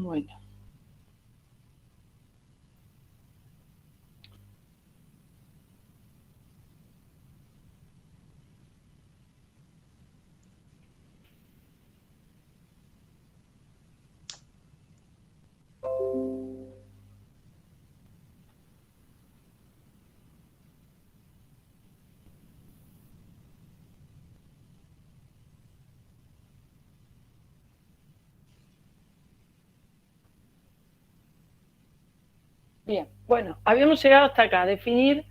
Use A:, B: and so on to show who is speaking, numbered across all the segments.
A: Bueno. Bien, bueno, habíamos llegado hasta acá, definir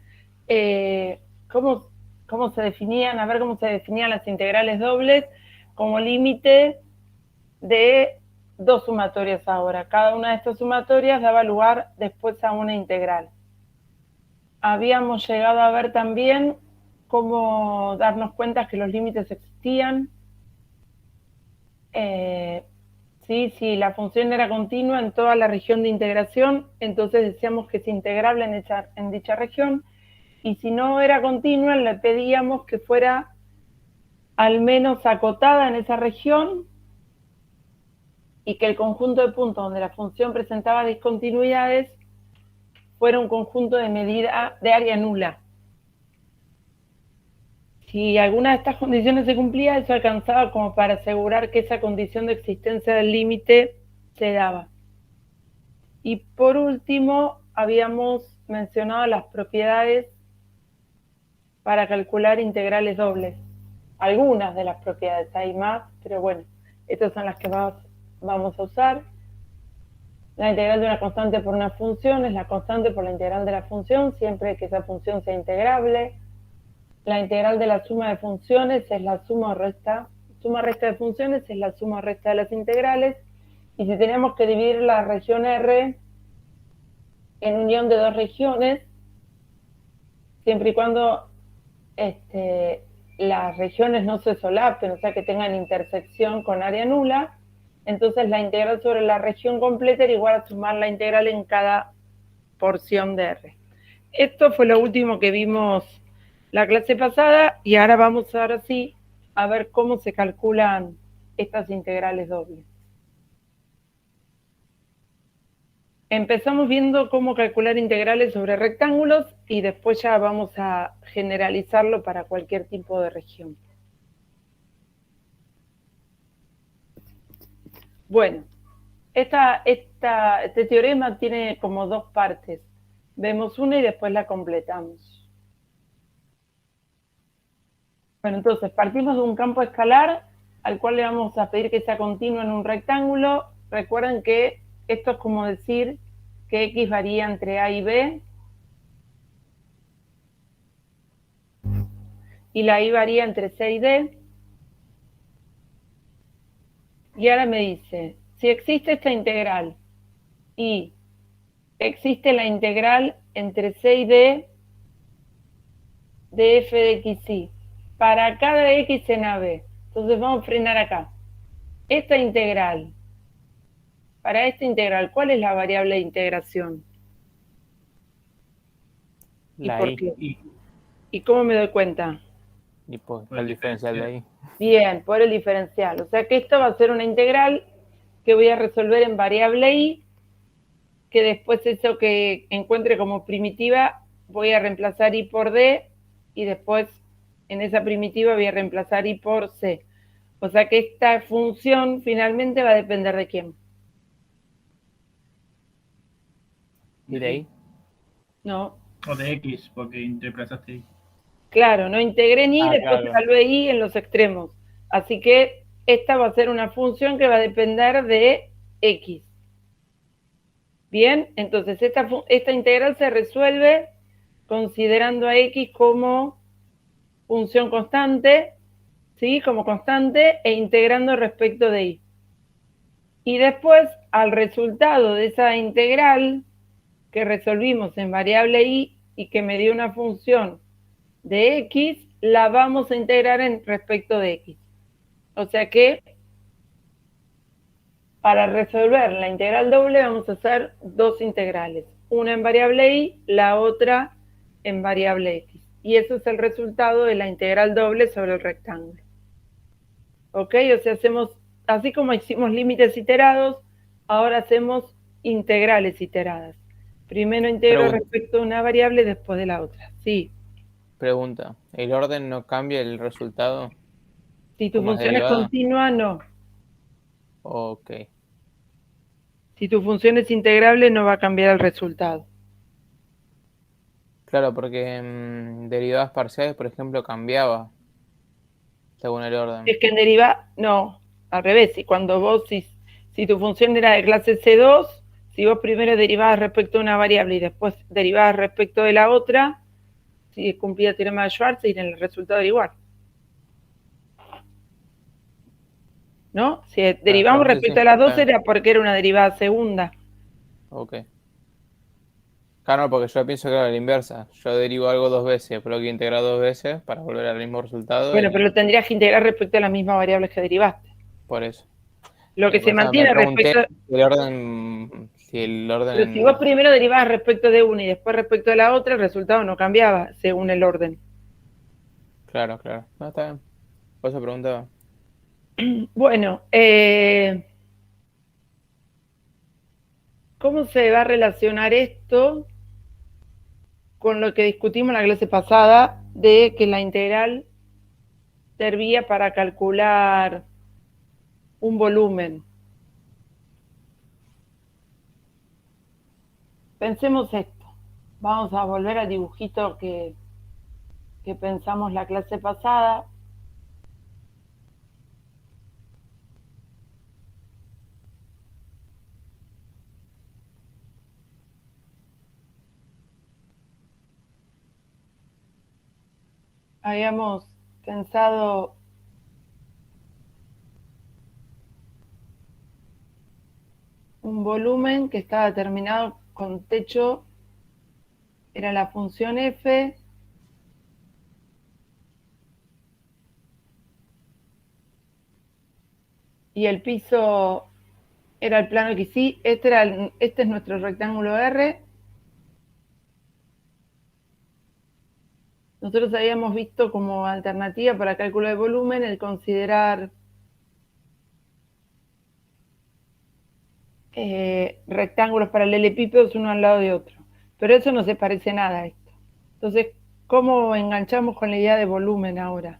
A: cómo se definían, a ver cómo se definían las integrales dobles como límite de dos sumatorias ahora. Cada una de estas sumatorias daba lugar después a una integral. Habíamos llegado a ver también cómo darnos cuenta que los límites existían. Si la función era continua en toda la región de integración, entonces decíamos que es integrable en dicha región, y si no era continua, le pedíamos que fuera al menos acotada en esa región y que el conjunto de puntos donde la función presentaba discontinuidades fuera un conjunto de medida de área nula. Si alguna de estas condiciones se cumplía, eso alcanzaba como para asegurar que esa condición de existencia del límite se daba. Y por último, habíamos mencionado las propiedades para calcular integrales dobles. Algunas de las propiedades, hay más, pero bueno, estas son las que más vamos a usar. La integral de una constante por una función es la constante por la integral de la función, siempre que esa función sea integrable. La integral de la suma de funciones es la suma resta de funciones es la suma resta de las integrales. Y si tenemos que dividir la región R en unión de dos regiones, siempre y cuando las regiones no se solapen, o sea que tengan intersección con área nula, entonces la integral sobre la región completa era igual a sumar la integral en cada porción de R. Esto fue lo último que vimos la clase pasada, y ahora vamos ahora sí a ver cómo se calculan estas integrales dobles. Empezamos viendo cómo calcular integrales sobre rectángulos y después ya vamos a generalizarlo para cualquier tipo de región. Bueno, este teorema tiene como dos partes. Vemos una y después la completamos. Bueno, entonces partimos de un campo escalar al cual le vamos a pedir que sea continuo en un rectángulo. Recuerden que esto es como decir que X varía entre A y B y la Y varía entre C y D. Y ahora me dice, si existe esta integral y existe la integral entre C y D de f de xy para cada x en AB. Entonces vamos a frenar acá. Esta integral, para esta integral, ¿cuál es la variable de integración? ¿Y por qué? ¿Y cómo me doy cuenta?
B: Y por el diferencial de ahí.
A: Bien, por el diferencial. O sea que esto va a ser una integral que voy a resolver en variable y, que después eso que encuentre como primitiva voy a reemplazar y por d, y después en esa primitiva voy a reemplazar y por c. O sea que esta función finalmente va a depender de quién.
B: ¿Y de ahí?
A: No.
C: O de X, porque reemplazaste Y.
A: Claro, no integré ni, después
B: claro.
A: evalué y en los extremos. Así que esta va a ser una función que va a depender de X. Bien, entonces esta integral se resuelve considerando a X como función constante, ¿sí? Como constante, e integrando respecto de Y. Y después, al resultado de esa integral que resolvimos en variable Y y que me dio una función de X, la vamos a integrar en respecto de X. O sea que para resolver la integral doble vamos a hacer dos integrales. Una en variable Y, la otra en variable X. Y eso es el resultado de la integral doble sobre el rectángulo. ¿Ok? O sea, hacemos, así como hicimos límites iterados, Ahora hacemos integrales iteradas. Primero integro respecto a una variable, después de la otra. Sí.
B: Pregunta, ¿el orden no cambia el resultado?
A: Si tu
B: ¿Como es
A: función es
B: derivada?
A: continua, no.
B: Ok.
A: Si tu función es integrable, no va a cambiar el resultado.
B: Claro, porque en derivadas parciales, por ejemplo, cambiaba según el orden.
A: Es que en deriva, no, al revés. Si cuando vos, si tu función era de clase C2, si vos primero derivabas respecto a una variable y después derivabas respecto de la otra, si cumplía el teorema de Schwarz, y el resultado era igual. ¿No? Si derivamos
B: Claro, sí,
A: respecto
B: sí,
A: a las dos,
B: está bien.
A: era porque era una derivada segunda.
B: Ok. Claro, porque yo pienso que era la inversa. Yo derivo algo dos veces, pero hay que integrar dos veces para volver al mismo resultado
A: Bueno, pero
B: y
A: lo tendrías que integrar respecto a las mismas variables que derivaste.
B: por eso.
A: Lo que se
B: Por eso me
A: mantiene
B: pregunté
A: respecto.
B: si el
A: Pero si vos
B: orden.
A: primero derivabas respecto de una y después respecto de la otra, el resultado no cambiaba según el orden.
B: Claro, claro. No, está bien. Por eso preguntaba.
A: Bueno, ¿cómo se va a relacionar esto con lo que discutimos en la clase pasada de que la integral servía para calcular un volumen? Pensemos esto. Vamos a volver al dibujito que pensamos la clase pasada. Habíamos pensado un volumen que estaba determinado con techo, era la función f, y el piso era el plano XY. Este es nuestro rectángulo R. Nosotros habíamos visto como alternativa para cálculo de volumen el considerar rectángulos paralelepípedos uno al lado de otro. Pero eso no se parece nada a esto. Entonces, ¿cómo enganchamos con la idea de volumen ahora?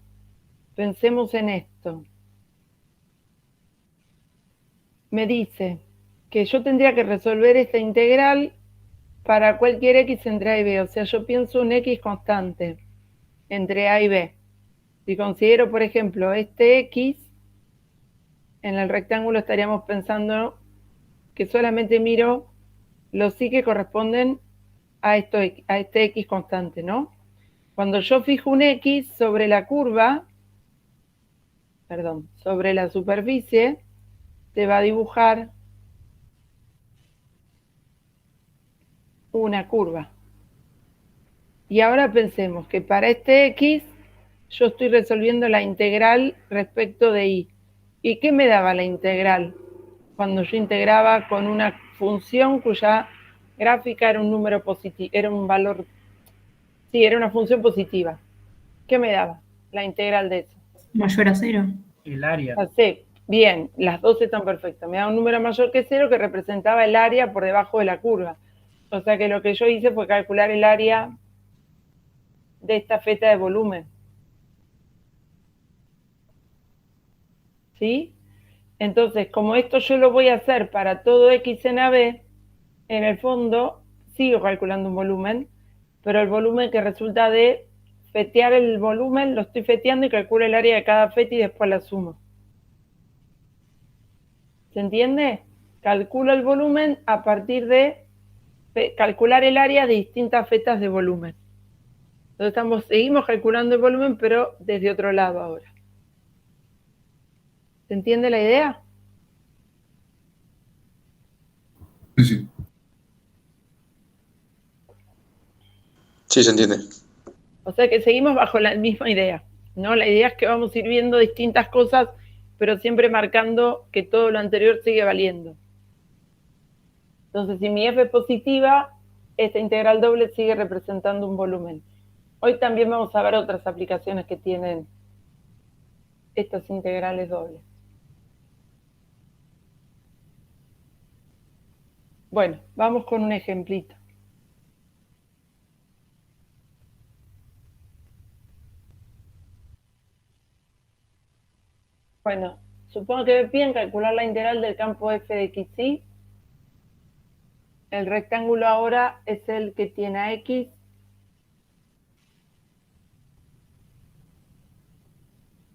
A: Pensemos en esto. Me dice que yo tendría que resolver esta integral para cualquier x entre a y b. O sea, yo pienso un x constante entre a y b. Si considero, por ejemplo, este x, en el rectángulo estaríamos pensando que solamente miro los y que corresponden a este x constante, ¿no? Cuando yo fijo un x sobre la curva, perdón, sobre la superficie, te va a dibujar una curva. Y ahora pensemos que para este x yo estoy resolviendo la integral respecto de y. ¿Y qué me daba la integral? Cuando yo integraba con una función cuya gráfica era un número positivo, era un valor, sí, era una función positiva. ¿Qué me daba la integral de eso?
D: Mayor a 0.
C: El área.
A: Sí, bien, las dos están perfectas. Me da un número mayor que 0 que representaba el área por debajo de la curva. O sea que lo que yo hice fue calcular el área de esta feta de volumen. ¿Sí? Entonces, como esto yo lo voy a hacer para todo x en AB, en el fondo sigo calculando un volumen, pero el volumen que resulta de fetear el volumen, lo estoy feteando y calculo el área de cada feta y después la sumo. ¿Se entiende? Calculo el volumen a partir de calcular el área de distintas fetas de volumen. Entonces seguimos calculando el volumen, pero desde otro lado ahora. ¿Se entiende la idea?
E: Sí, sí. Sí, se entiende.
A: O sea que seguimos bajo la misma idea, ¿no? La idea es que vamos a ir viendo distintas cosas, pero siempre marcando que todo lo anterior sigue valiendo. Entonces, si mi f es positiva, esta integral doble sigue representando un volumen. Hoy también vamos a ver otras aplicaciones que tienen estas integrales dobles. Bueno, vamos con un ejemplito. Bueno, supongo que me piden calcular la integral del campo f de x, y. El rectángulo ahora es el que tiene a x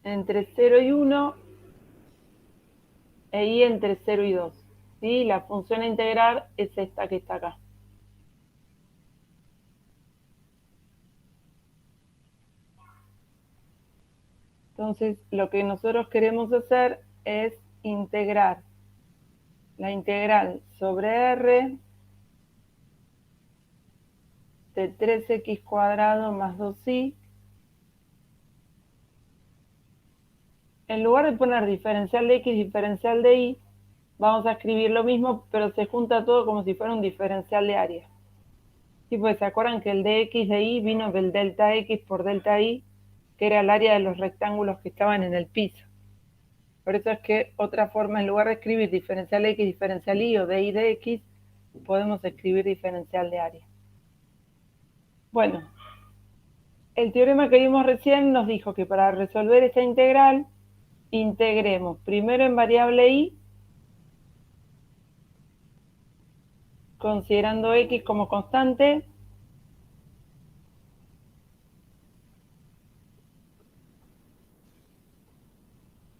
A: entre 0 y 1 e y entre 0 y 2. ¿Sí? La función a integrar es esta que está acá. Entonces, lo que nosotros queremos hacer es integrar la integral sobre r de 3x cuadrado más 2y. En lugar de poner diferencial de x, diferencial de y, vamos a escribir lo mismo, pero se junta todo como si fuera un diferencial de área. Sí, pues se acuerdan que el dx de y vino del delta x por delta y, que era el área de los rectángulos que estaban en el piso. Por eso es que otra forma, en lugar de escribir diferencial de x, diferencial y o de y de x, podemos escribir diferencial de área. Bueno, el teorema que vimos recién nos dijo que para resolver esta integral, integremos primero en variable y, considerando x como constante,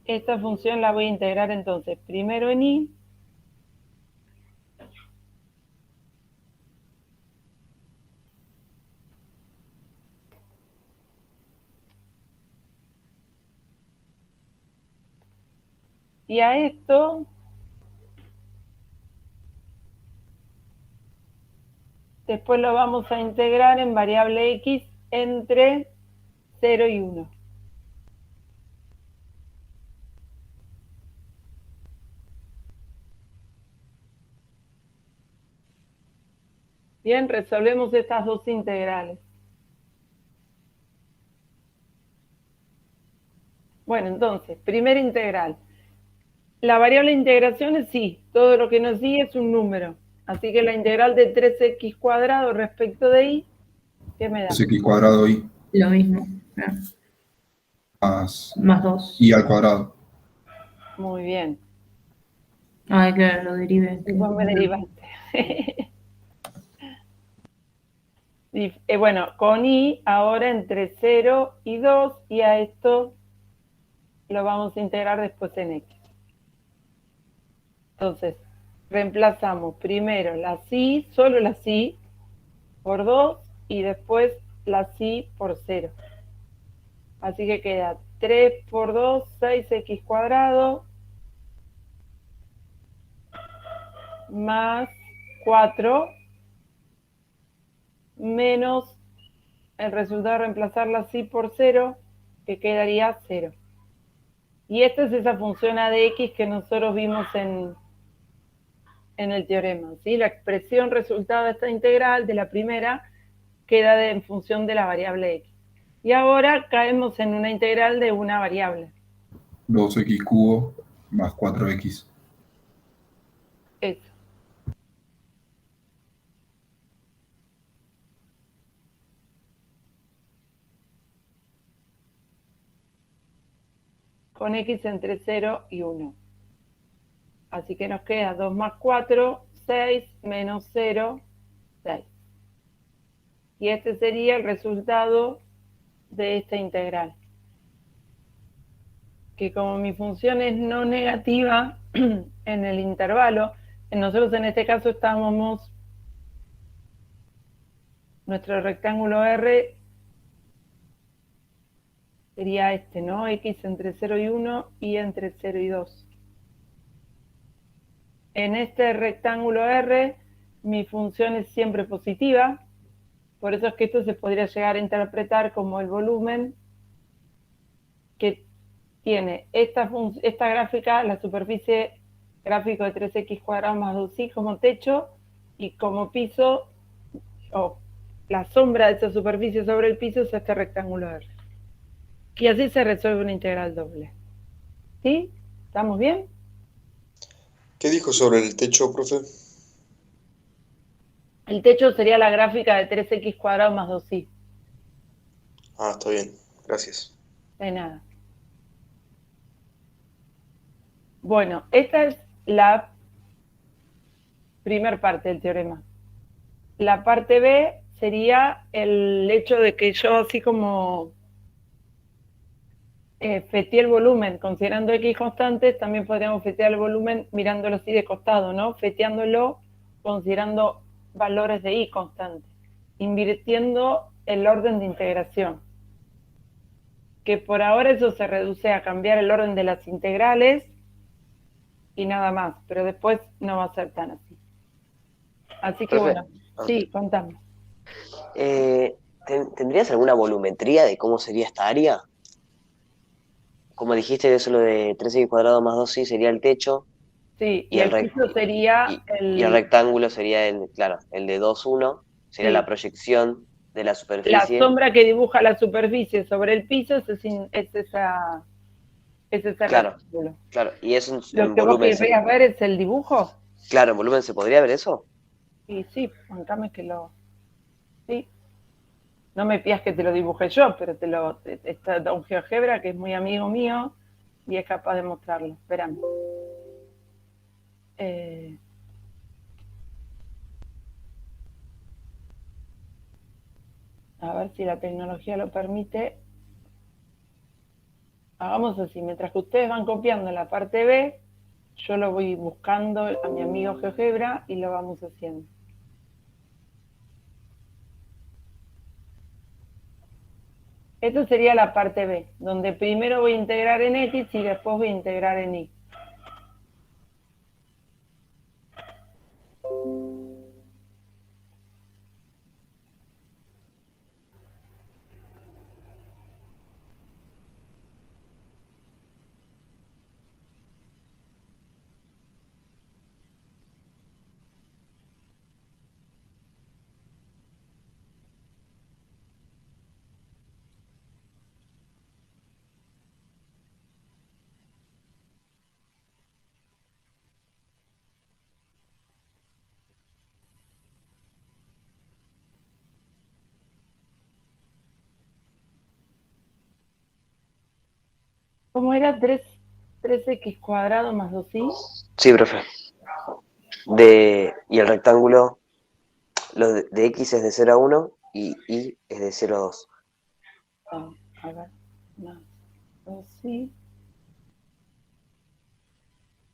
A: esta función la voy a integrar entonces primero en y, y a esto después lo vamos a integrar en variable x entre 0 y 1. Bien, resolvemos estas dos integrales. Bueno, entonces, primera integral. La variable de integración es y, todo lo que nos sigue es un número. Así que la integral de 3x cuadrado respecto de y, ¿qué me da?
E: 3x cuadrado y
D: Lo mismo. Más 2.
E: y al cuadrado.
A: Muy bien.
D: Ay, claro, lo derivé.
A: Vos me derivaste. Bueno, con y ahora entre 0 y 2, y a esto lo vamos a integrar después en x. Entonces, reemplazamos primero la y, solo la y, por 2, y después la y por 0. Así que queda 3 por 2, 6x cuadrado, más 4, menos el resultado de reemplazar la y por 0, que quedaría 0. Y esta es esa función a de x que nosotros vimos en el teorema, ¿sí? La expresión resultado de esta integral, de la primera, queda en función de la variable x. Y ahora caemos en una integral de una variable.
E: 2x cubo más 4x.
A: Eso. Con x entre 0 y 1. Así que nos queda 2 más 4, 6, menos 0, 6. Y este sería el resultado de esta integral. Que como mi función es no negativa en el intervalo, nosotros en este caso estábamos, nuestro rectángulo R sería este, ¿no? X entre 0 y 1 y entre 0 y 2. En este rectángulo R, mi función es siempre positiva, por eso es que esto se podría llegar a interpretar como el volumen que tiene esta gráfica, la superficie gráfico de 3x cuadrado más 2y como techo, y como piso, o la sombra de esa superficie sobre el piso es este rectángulo R. Y así se resuelve una integral doble. ¿Sí? ¿Estamos bien?
E: ¿Qué dijo sobre el techo, profe?
A: El techo sería la gráfica de 3x cuadrado más 2y.
F: Ah, está bien. Gracias.
A: De nada. Bueno, esta es la primera parte del teorema. La parte B sería el hecho de que yo así como feteé el volumen, considerando x constantes, también podríamos fetear el volumen mirándolo así de costado, ¿no? Feteándolo considerando valores de y constantes, invirtiendo el orden de integración. Que por ahora eso se reduce a cambiar el orden de las integrales y nada más, pero después no va a ser tan así. Así que
G: Profe,
A: bueno, sí, contame.
G: ¿Tendrías alguna volumetría de cómo sería esta área? Como dijiste, eso lo de 3x cuadrado más 2y sería el techo
A: Sí,
G: y
A: y
G: el,
A: el piso sería
G: y el rectángulo sería claro, el de 2, 1, sería
A: sí,
G: la proyección de la
A: la
G: superficie.
A: sombra que dibuja la superficie sobre el piso es ese
G: Claro,
A: rectángulo.
G: claro. Y eso
A: Lo
G: en
A: que vos
G: volumen
A: querrías ver es el dibujo.
G: claro, en volumen se podría ver eso.
A: Y sí, bancame que lo... Sí, no me pidas que te lo dibuje yo, pero está un GeoGebra que es muy amigo mío y es capaz de mostrarlo. Espérame. A ver si la tecnología lo permite. Hagamos así, mientras que ustedes van copiando la parte B, yo lo voy buscando a mi amigo GeoGebra y lo vamos haciendo. Esto sería la parte B, donde primero voy a integrar en X y después voy a integrar en Y. ¿Cómo era? 3x cuadrado más 2y.
G: Sí, profe. Y el rectángulo, lo de x es de 0 a 1 y y es de 0 a 2.
A: A ver, más 2y,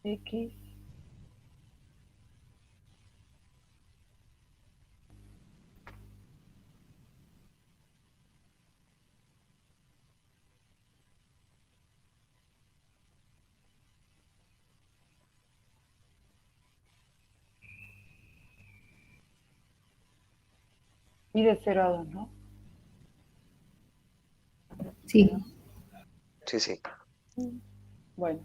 A: x. Y de 0 a 2, ¿no?
D: Sí.
G: Sí, sí.
A: Bueno.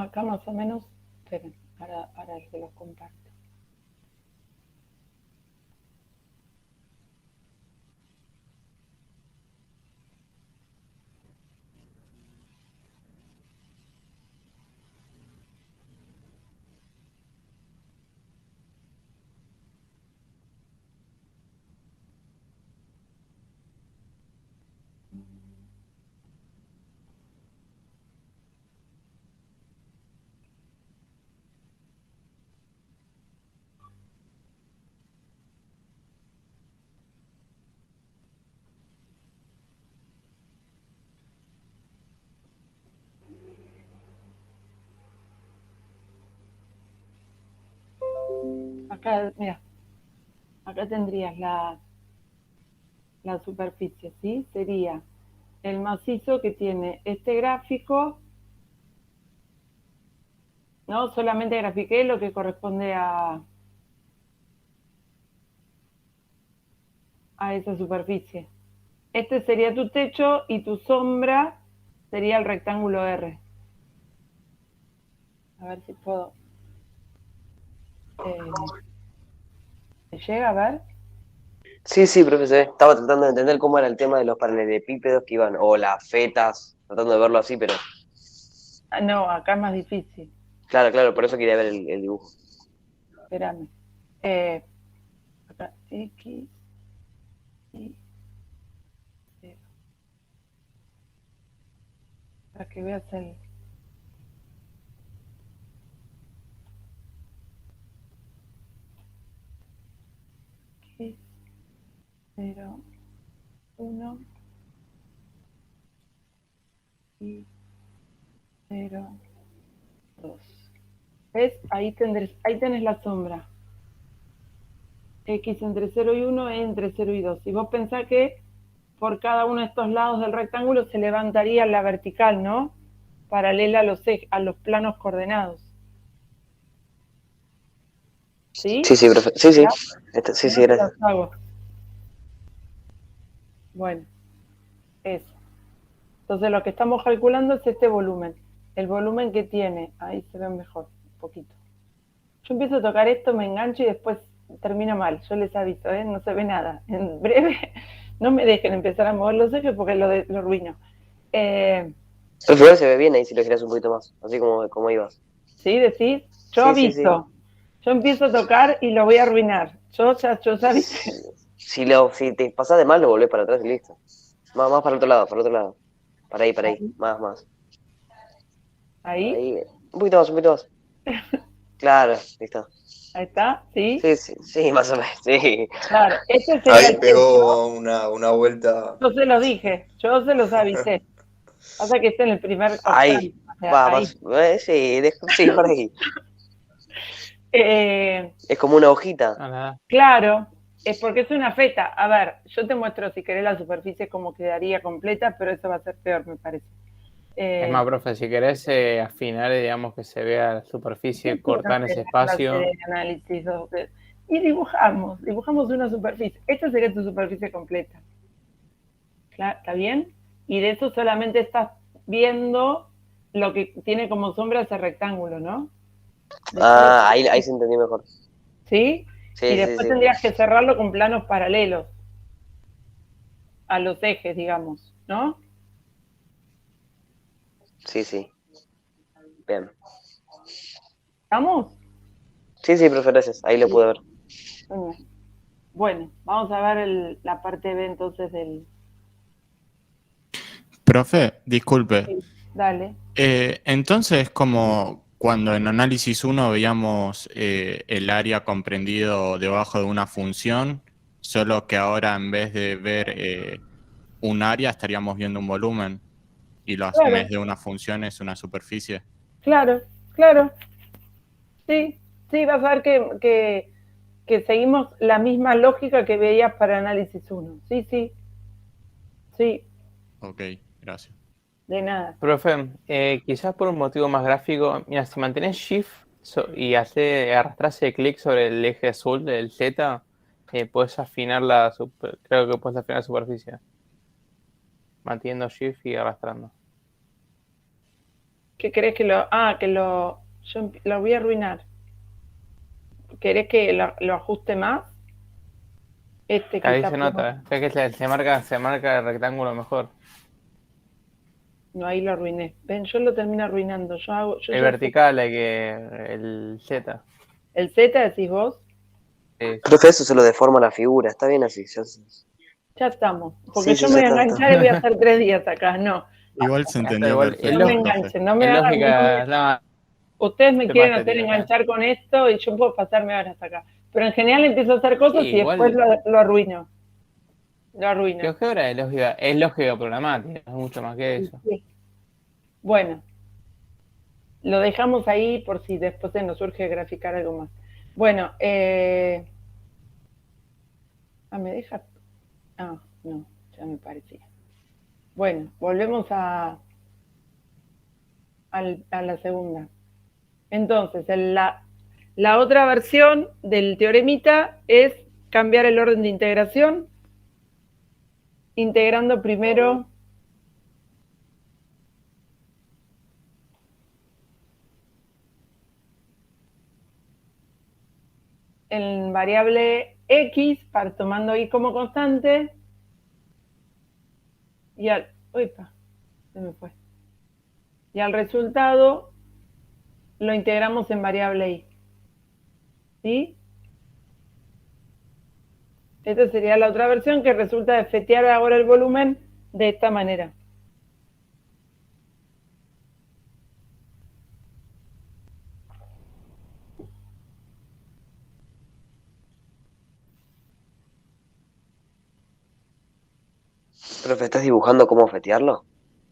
A: Acá más o menos, esperen, ahora se los comparto. acá, mira, acá tendrías la superficie, ¿sí? Sería el macizo que tiene este gráfico, ¿no? Solamente grafiqué lo que corresponde a esa superficie. Este sería tu techo y tu sombra sería el rectángulo R. A ver si puedo. ¿Me llega a ver?
G: Sí, sí, profesor. Estaba tratando de entender cómo era el tema de los paralelepípedos que iban, o las fetas, tratando de verlo así, pero
A: Ah, no, acá es más difícil.
G: claro, claro, por eso quería ver el dibujo.
A: Espérame. Acá, X, Y, 0. Para que veas el... X, 0, 1, y 0, 2. ¿Ves? Ahí tenés la sombra. X entre 0 y 1 es entre 0 y 2. Y vos pensás que por cada uno de estos lados del rectángulo se levantaría la vertical, ¿no? Paralela a los planos coordenados. ¿Sí?
G: Sí, sí, profe. Sí, sí. Sí, sí,
A: No te
G: gracias.
A: las hago. Bueno, eso. Entonces lo que estamos calculando es este volumen. El volumen que tiene, ahí se ve mejor, un poquito. Yo empiezo a tocar esto, me engancho y después termino mal. Yo les aviso, no se ve nada. En breve, no me dejen empezar a mover los ejes porque lo arruino.
G: Profe, igual se ve bien ahí si lo giras un poquito más, así como ibas.
A: ¿Sí? ¿Decís? Yo
G: Sí,
A: aviso.
G: sí, sí.
A: Yo empiezo a tocar y lo voy a arruinar. Yo ya avisé.
G: Si te pasás de más, lo volvés para atrás y listo. Más para el otro lado, para el otro lado. Para ahí. Más.
A: Ahí.
G: Ahí. Un poquito más. Claro, listo.
A: Ahí está, ¿sí?
G: Sí, más o menos, sí.
A: Claro, este sería
F: Ahí
A: el techo.
F: pegó una vuelta.
A: Yo se los dije, yo se los avisé. Pasa que está en el primer
G: Ahí.
A: octavo. O sea, ahí.
G: Sí, por ahí. Es como una hojita.
A: Claro, es porque es una feta. A ver, yo te muestro si querés la superficie como quedaría completa, pero eso va a ser peor, me parece.
B: Es más, profe, si querés afinar, digamos, que se vea la superficie, cortar ese espacio.
A: Análisis, y dibujamos una superficie. Esta sería tu superficie completa. ¿Claro? ¿Está bien? Y de eso solamente estás viendo lo que tiene como sombra ese rectángulo, ¿no?
G: Ahí se entendió mejor.
A: ¿Sí?
G: Sí,
A: Y después tendrías que cerrarlo con planos paralelos a los ejes, digamos, ¿no?
G: Sí. Bien.
A: ¿Estamos?
G: Sí, profe, gracias. Ahí lo pude ver.
A: Bueno, vamos a ver la parte B entonces del...
H: Profe, disculpe.
A: Sí, dale.
H: Entonces, como cuando en análisis 1 veíamos el área comprendido debajo de una función, solo que ahora en vez de ver un área estaríamos viendo un volumen y en vez de una función es una superficie.
A: Claro. Sí, vas a ver que seguimos la misma lógica que veías para análisis 1. Sí.
H: Ok, gracias.
A: De nada.
B: Profe, quizás por un motivo más gráfico, mira, si mantenés Shift y arrastrás el clic sobre el eje azul del Z, puedes afinar creo que puedes afinar la superficie. Manteniendo Shift y arrastrando.
A: ¿Qué querés que yo lo voy a arruinar? ¿Querés que lo ajuste más?
B: Ahí se nota, es que se marca el rectángulo mejor.
A: No, ahí lo arruiné. Ven, yo lo termino arruinando.
B: El vertical, el Z.
A: ¿El Z decís vos?
B: Sí.
G: Profe, eso se lo deforma la figura, está bien así.
A: Ya estamos. Porque yo me voy a enganchar y voy a estar 3 días acá, no.
H: Igual se entendió perfecto.
A: No me enganchen, no me hagan... Ustedes me quieren hacer enganchar con esto y yo puedo pasarme horas acá. Pero en general empiezo a hacer cosas y después lo arruino.
B: GeoGebra es lógica programática, es mucho más que eso.
A: Sí. Bueno, lo dejamos ahí por si después se nos surge graficar algo más. Bueno, ¿me deja? Ah, no, ya me parecía. Bueno, volvemos a la segunda. Entonces, la otra versión del teoremita es cambiar el orden de integración, integrando primero en variable x, tomando y como constante, y al, uipa, se me fue. Y al resultado lo integramos en variable y. ¿Sí? Esta sería la otra versión que resulta de fetear ahora el volumen de esta manera.
G: Profe, ¿estás dibujando cómo fetearlo?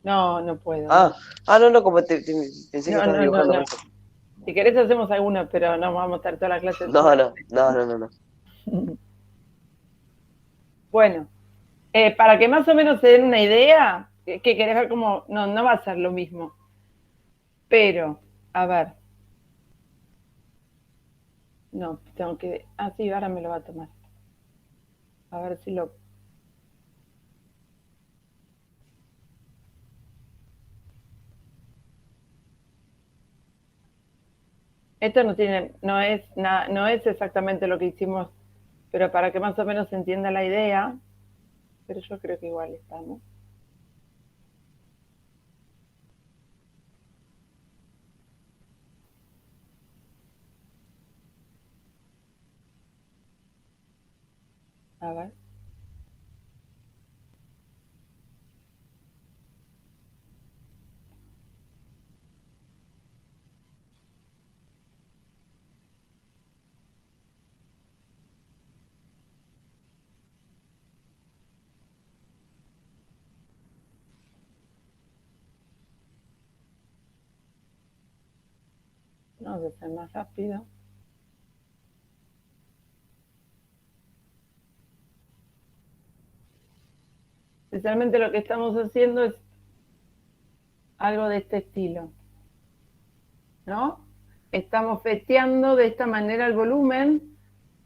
A: No, no puedo.
G: Ah, no, como pensé que
A: No,
G: estabas
A: no, no,
G: dibujando
A: no.
G: eso.
A: Si querés hacemos alguna, pero no vamos a estar toda la clase.
G: No.
A: Bueno, para que más o menos se den una idea, que querés ver cómo, no va a ser lo mismo. Pero, a ver. No, tengo que, sí, ahora me lo va a tomar. A ver si lo... Esto no es exactamente lo que hicimos, pero para que más o menos se entienda la idea, pero yo creo que igual estamos. A ver. Vamos a hacer más rápido. Especialmente lo que estamos haciendo es algo de este estilo, ¿no? Estamos feteando de esta manera el volumen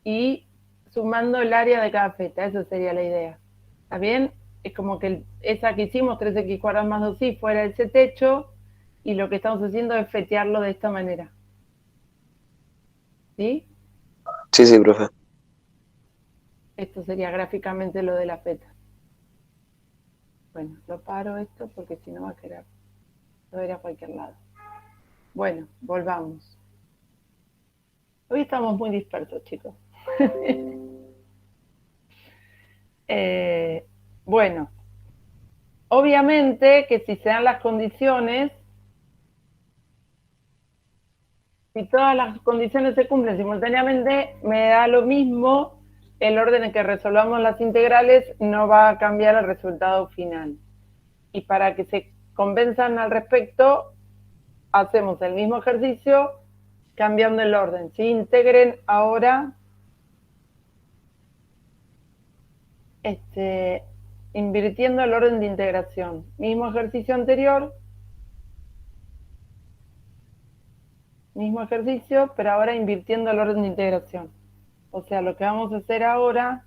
A: y sumando el área de cada feta, esa sería la idea. ¿Está bien? Es como que esa que hicimos, 3x cuadrado más 2y, fuera ese techo, y lo que estamos haciendo es fetearlo de esta manera. ¿Sí?
G: Sí, profe.
A: Esto sería gráficamente lo de la feta. Bueno, lo paro esto porque si no va a quedar, lo veré a cualquier lado. Bueno, volvamos. Hoy estamos muy dispersos, chicos. Bueno, obviamente que si se dan las condiciones, si todas las condiciones se cumplen simultáneamente, me da lo mismo el orden en que resolvamos las integrales, no va a cambiar el resultado final. Y para que se convenzan al respecto, hacemos el mismo ejercicio cambiando el orden. ¿Sí? Integren ahora invirtiendo el orden de integración. Mismo ejercicio anterior, mismo ejercicio, pero ahora invirtiendo el orden de integración. O sea, lo que vamos a hacer ahora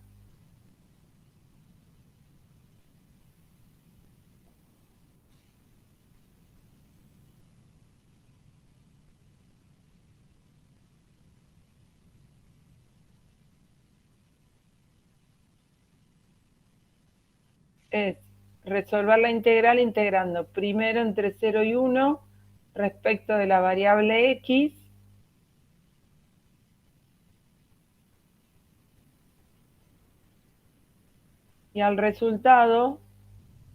A: es resolver la integral integrando primero entre 0 y 1 respecto de la variable x y al resultado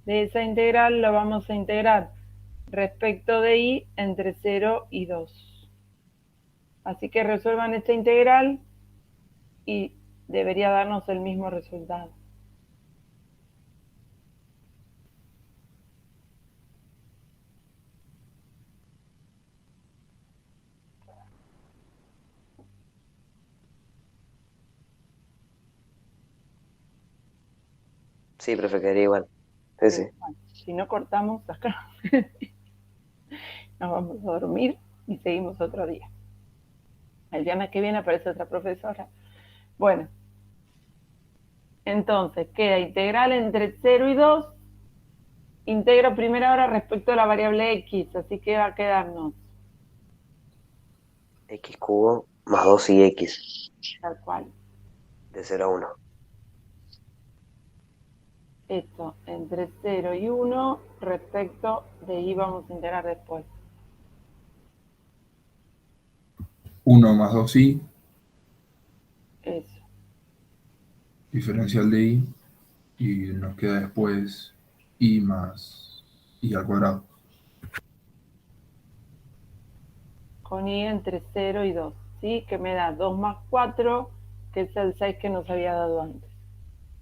A: de esa integral lo vamos a integrar respecto de y entre 0 y 2. Así que resuelvan esta integral y debería darnos el mismo resultado.
G: Sí, profe, quedaría igual. Sí, sí.
A: Bueno, si no cortamos acá, nos vamos a dormir y seguimos otro día. El viernes que viene aparece otra profesora. Bueno, entonces queda integral entre 0 y 2. Integro primero ahora respecto a la variable x, así que va a quedarnos
G: X cubo más 2 y X,
A: tal cual.
G: de 0 a 1.
A: Esto entre 0 y 1 respecto de y vamos a integrar después.
E: 1 más 2i,
A: Eso.
E: diferencial de i, y nos queda después i más i al cuadrado.
A: Con i entre 0 y 2, ¿sí? Que me da 2 más 4, que es el 6 que nos había dado antes.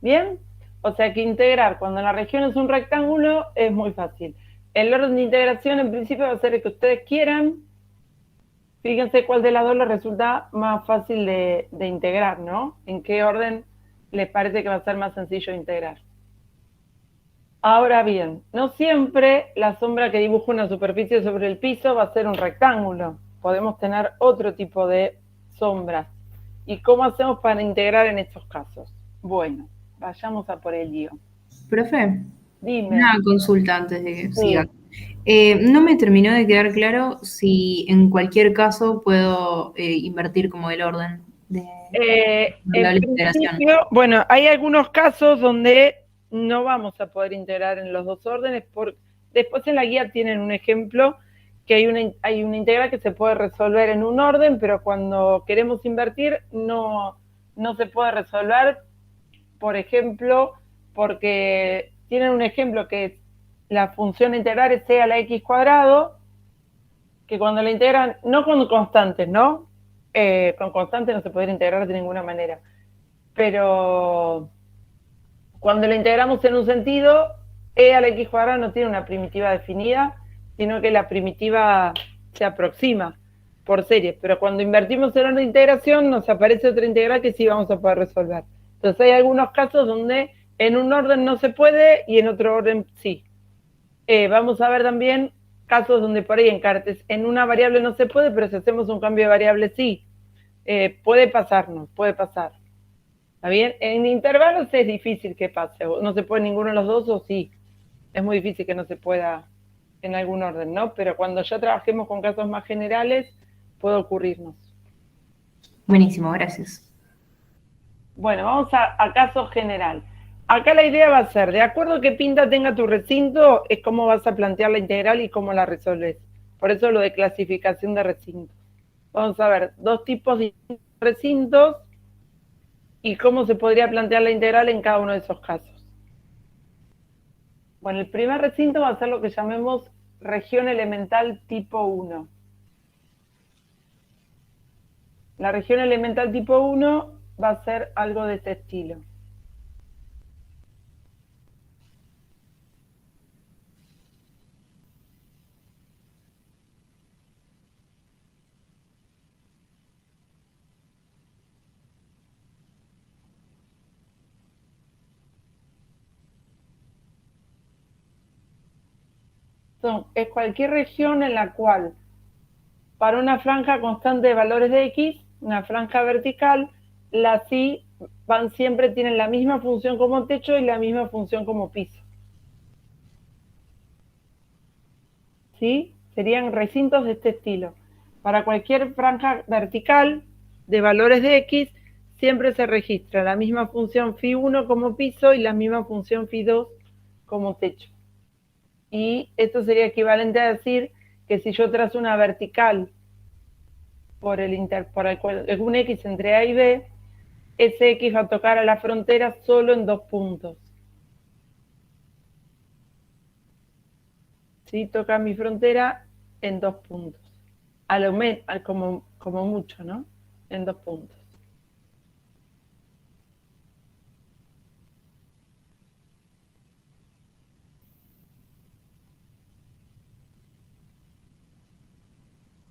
A: ¿Bien? O sea que integrar cuando la región es un rectángulo es muy fácil. El orden de integración en principio va a ser el que ustedes quieran. Fíjense cuál de las dos les resulta más fácil de integrar, ¿no? ¿En qué orden les parece que va a ser más sencillo integrar? Ahora bien, no siempre la sombra que dibuja una superficie sobre el piso va a ser un rectángulo. Podemos tener otro tipo de sombras. ¿Y cómo hacemos para integrar en estos casos? Bueno, vayamos a por el lío.
D: Profe,
A: Dime.
D: una consulta antes de que
A: Sí.
D: siga. No me terminó de quedar claro si en cualquier caso puedo invertir como el orden de la
A: En
D: integración.
A: principio, bueno, hay algunos casos donde no vamos a poder integrar en los dos órdenes. Después en la guía tienen un ejemplo que hay una integral que se puede resolver en un orden, pero cuando queremos invertir no se puede resolver, por ejemplo, porque tienen un ejemplo que es la función integral es c a la x cuadrado, que cuando la integran, no con constantes, ¿no? Con constantes no se podría integrar de ninguna manera, pero cuando la integramos en un sentido, e a la x cuadrada no tiene una primitiva definida, sino que la primitiva se aproxima por series, pero cuando invertimos el orden de integración nos aparece otra integral que sí vamos a poder resolver. Entonces hay algunos casos donde en un orden no se puede y en otro orden sí. Vamos a ver también casos donde por ahí en una variable no se puede, pero si hacemos un cambio de variable sí. Puede pasarnos, puede pasar. ¿Está bien? En intervalos es difícil que pase. No se puede ninguno de los dos o sí. Es muy difícil que no se pueda en algún orden, ¿no? Pero cuando ya trabajemos con casos más generales, puede ocurrirnos.
D: Buenísimo, gracias.
A: Bueno, vamos a caso general. Acá la idea va a ser, de acuerdo a qué pinta tenga tu recinto, es cómo vas a plantear la integral y cómo la resolves. Por eso lo de clasificación de recintos. Vamos a ver dos tipos de recintos y cómo se podría plantear la integral en cada uno de esos casos. Bueno, el primer recinto va a ser lo que llamemos región elemental tipo 1. La región elemental tipo 1 va a ser algo de este estilo. Es cualquier región en la cual para una franja constante de valores de x, una franja vertical, las y tienen la misma función como techo y la misma función como piso. ¿Sí? Serían recintos de este estilo. Para cualquier franja vertical de valores de x, siempre se registra la misma función φ1 como piso y la misma función φ2 como techo. Y esto sería equivalente a decir que si yo trazo una vertical por un x entre a y b, ese x va a tocar a la frontera solo en 2 puntos. ¿Sí? Toca mi frontera en 2 puntos. Como mucho, ¿no? En 2 puntos.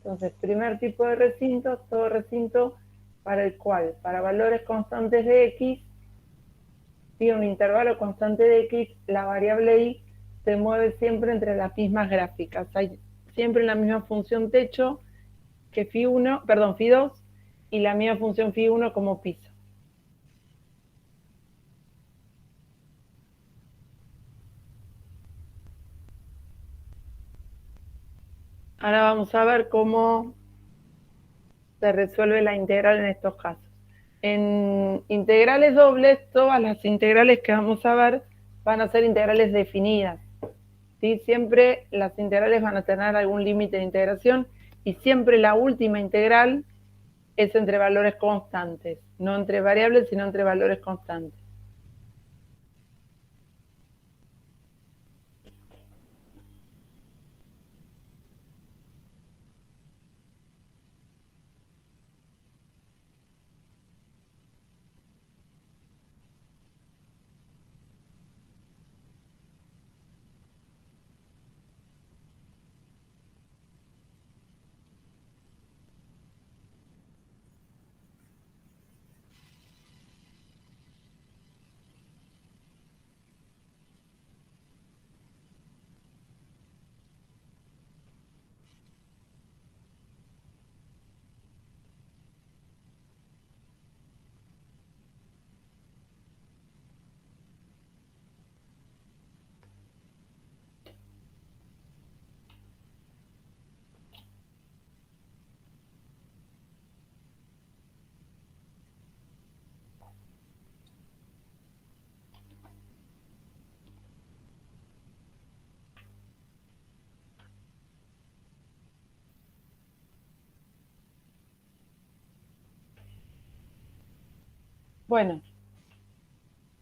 A: Entonces, primer tipo de recinto, todo recinto para el cual, para valores constantes de x, y un intervalo constante de x, la variable y se mueve siempre entre las mismas gráficas. Hay siempre la misma función techo que phi2 y la misma función phi1 como piso. Ahora vamos a ver cómo se resuelve la integral en estos casos. En integrales dobles, todas las integrales que vamos a ver van a ser integrales definidas. ¿Sí? Siempre las integrales van a tener algún límite de integración y siempre la última integral es entre valores constantes, no entre variables, sino entre valores constantes. Bueno,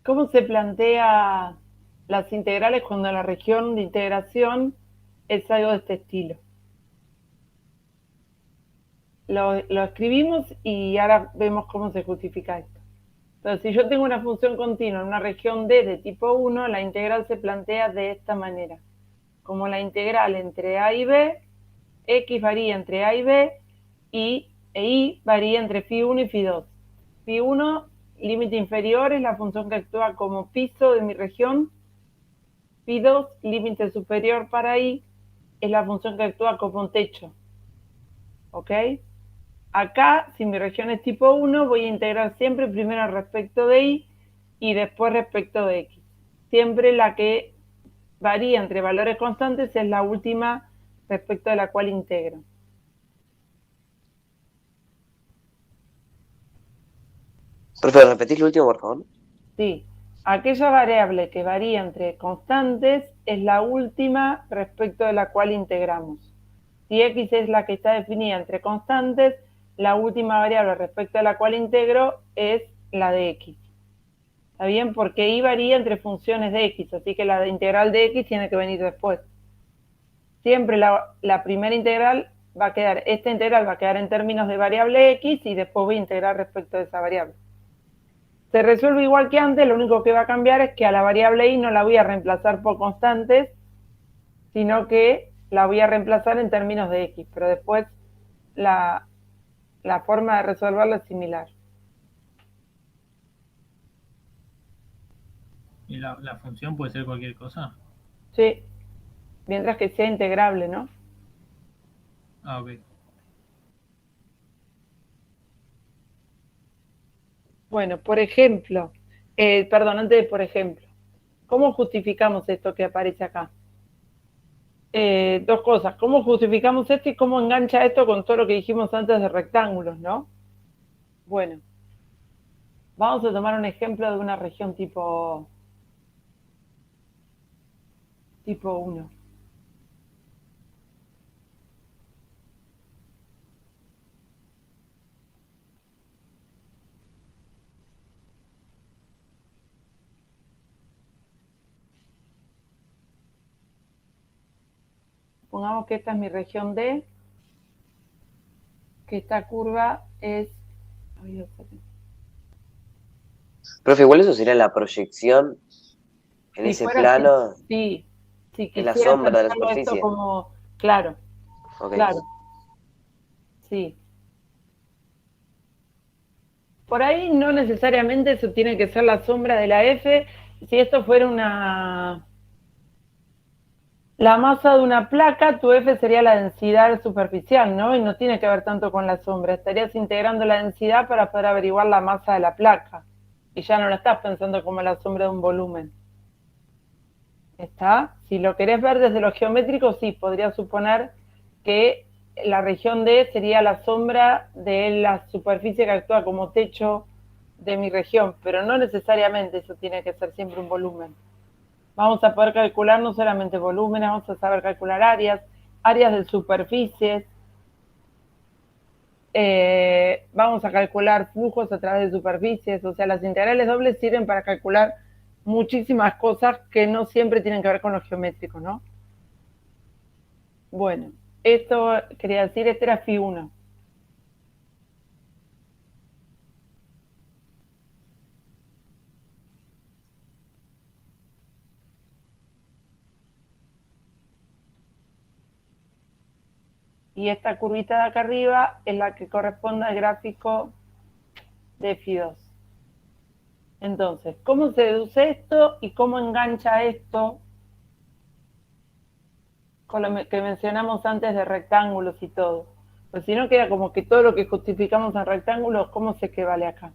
A: ¿cómo se plantea las integrales cuando la región de integración es algo de este estilo? Lo escribimos y ahora vemos cómo se justifica esto. Entonces, si yo tengo una función continua en una región D de tipo 1, la integral se plantea de esta manera. Como la integral entre A y B, X varía entre A y B, e Y varía entre phi1 y phi2. Phi1, límite inferior, es la función que actúa como piso de mi región. Phi2, límite superior para Y, es la función que actúa como techo. ¿Ok? Acá, si mi región es tipo 1, voy a integrar siempre primero respecto de Y y después respecto de X. Siempre la que varía entre valores constantes es la última respecto de la cual integro.
G: Profe, ¿repetís lo último, por favor?
A: Sí, aquella variable que varía entre constantes es la última respecto de la cual integramos. Si X es la que está definida entre constantes, la última variable respecto a la cual integro es la de X. ¿Está bien? Porque Y varía entre funciones de X, así que la integral de X tiene que venir después. Siempre la primera integral va a quedar, esta integral va a quedar en términos de variable X y después voy a integrar respecto de esa variable. Se resuelve igual que antes, lo único que va a cambiar es que a la variable Y no la voy a reemplazar por constantes, sino que la voy a reemplazar en términos de X, pero después la forma de resolverla es similar.
C: ¿Y la función puede ser cualquier cosa?
A: Sí, mientras que sea integrable, ¿no?
C: Ah, ok.
A: Bueno, por ejemplo, antes de por ejemplo, ¿cómo justificamos esto que aparece acá? Dos cosas, ¿cómo justificamos esto y cómo engancha esto con todo lo que dijimos antes de rectángulos, ¿no? Bueno, vamos a tomar un ejemplo de una región tipo 1. Pongamos que esta es mi región D, que esta curva es...
G: Profe, igual eso sería la proyección en ese plano.
A: Sí, si
G: en la sombra de la superficie.
A: Esto como, claro,
G: Okay.
A: claro, sí. por ahí no necesariamente eso tiene que ser la sombra de la F. Si esto fuera la masa de una placa, tu F sería la densidad superficial, ¿no? Y no tiene que ver tanto con la sombra. Estarías integrando la densidad para poder averiguar la masa de la placa. Y ya no la estás pensando como la sombra de un volumen. ¿Está? Si lo querés ver desde lo geométrico, sí, podría suponer que la región D sería la sombra de la superficie que actúa como techo de mi región, pero no necesariamente eso tiene que ser siempre un volumen. Vamos a poder calcular no solamente volúmenes, vamos a saber calcular áreas de superficies, vamos a calcular flujos a través de superficies, o sea, las integrales dobles sirven para calcular muchísimas cosas que no siempre tienen que ver con lo geométrico, ¿no? Bueno, esto quería decir, este era Phi 1. Y esta curvita de acá arriba es la que corresponde al gráfico de Phi 2. Entonces, ¿cómo se deduce esto y cómo engancha esto con lo que mencionamos antes de rectángulos y todo? Pues si no queda como que todo lo que justificamos en rectángulos, ¿cómo sé que vale acá?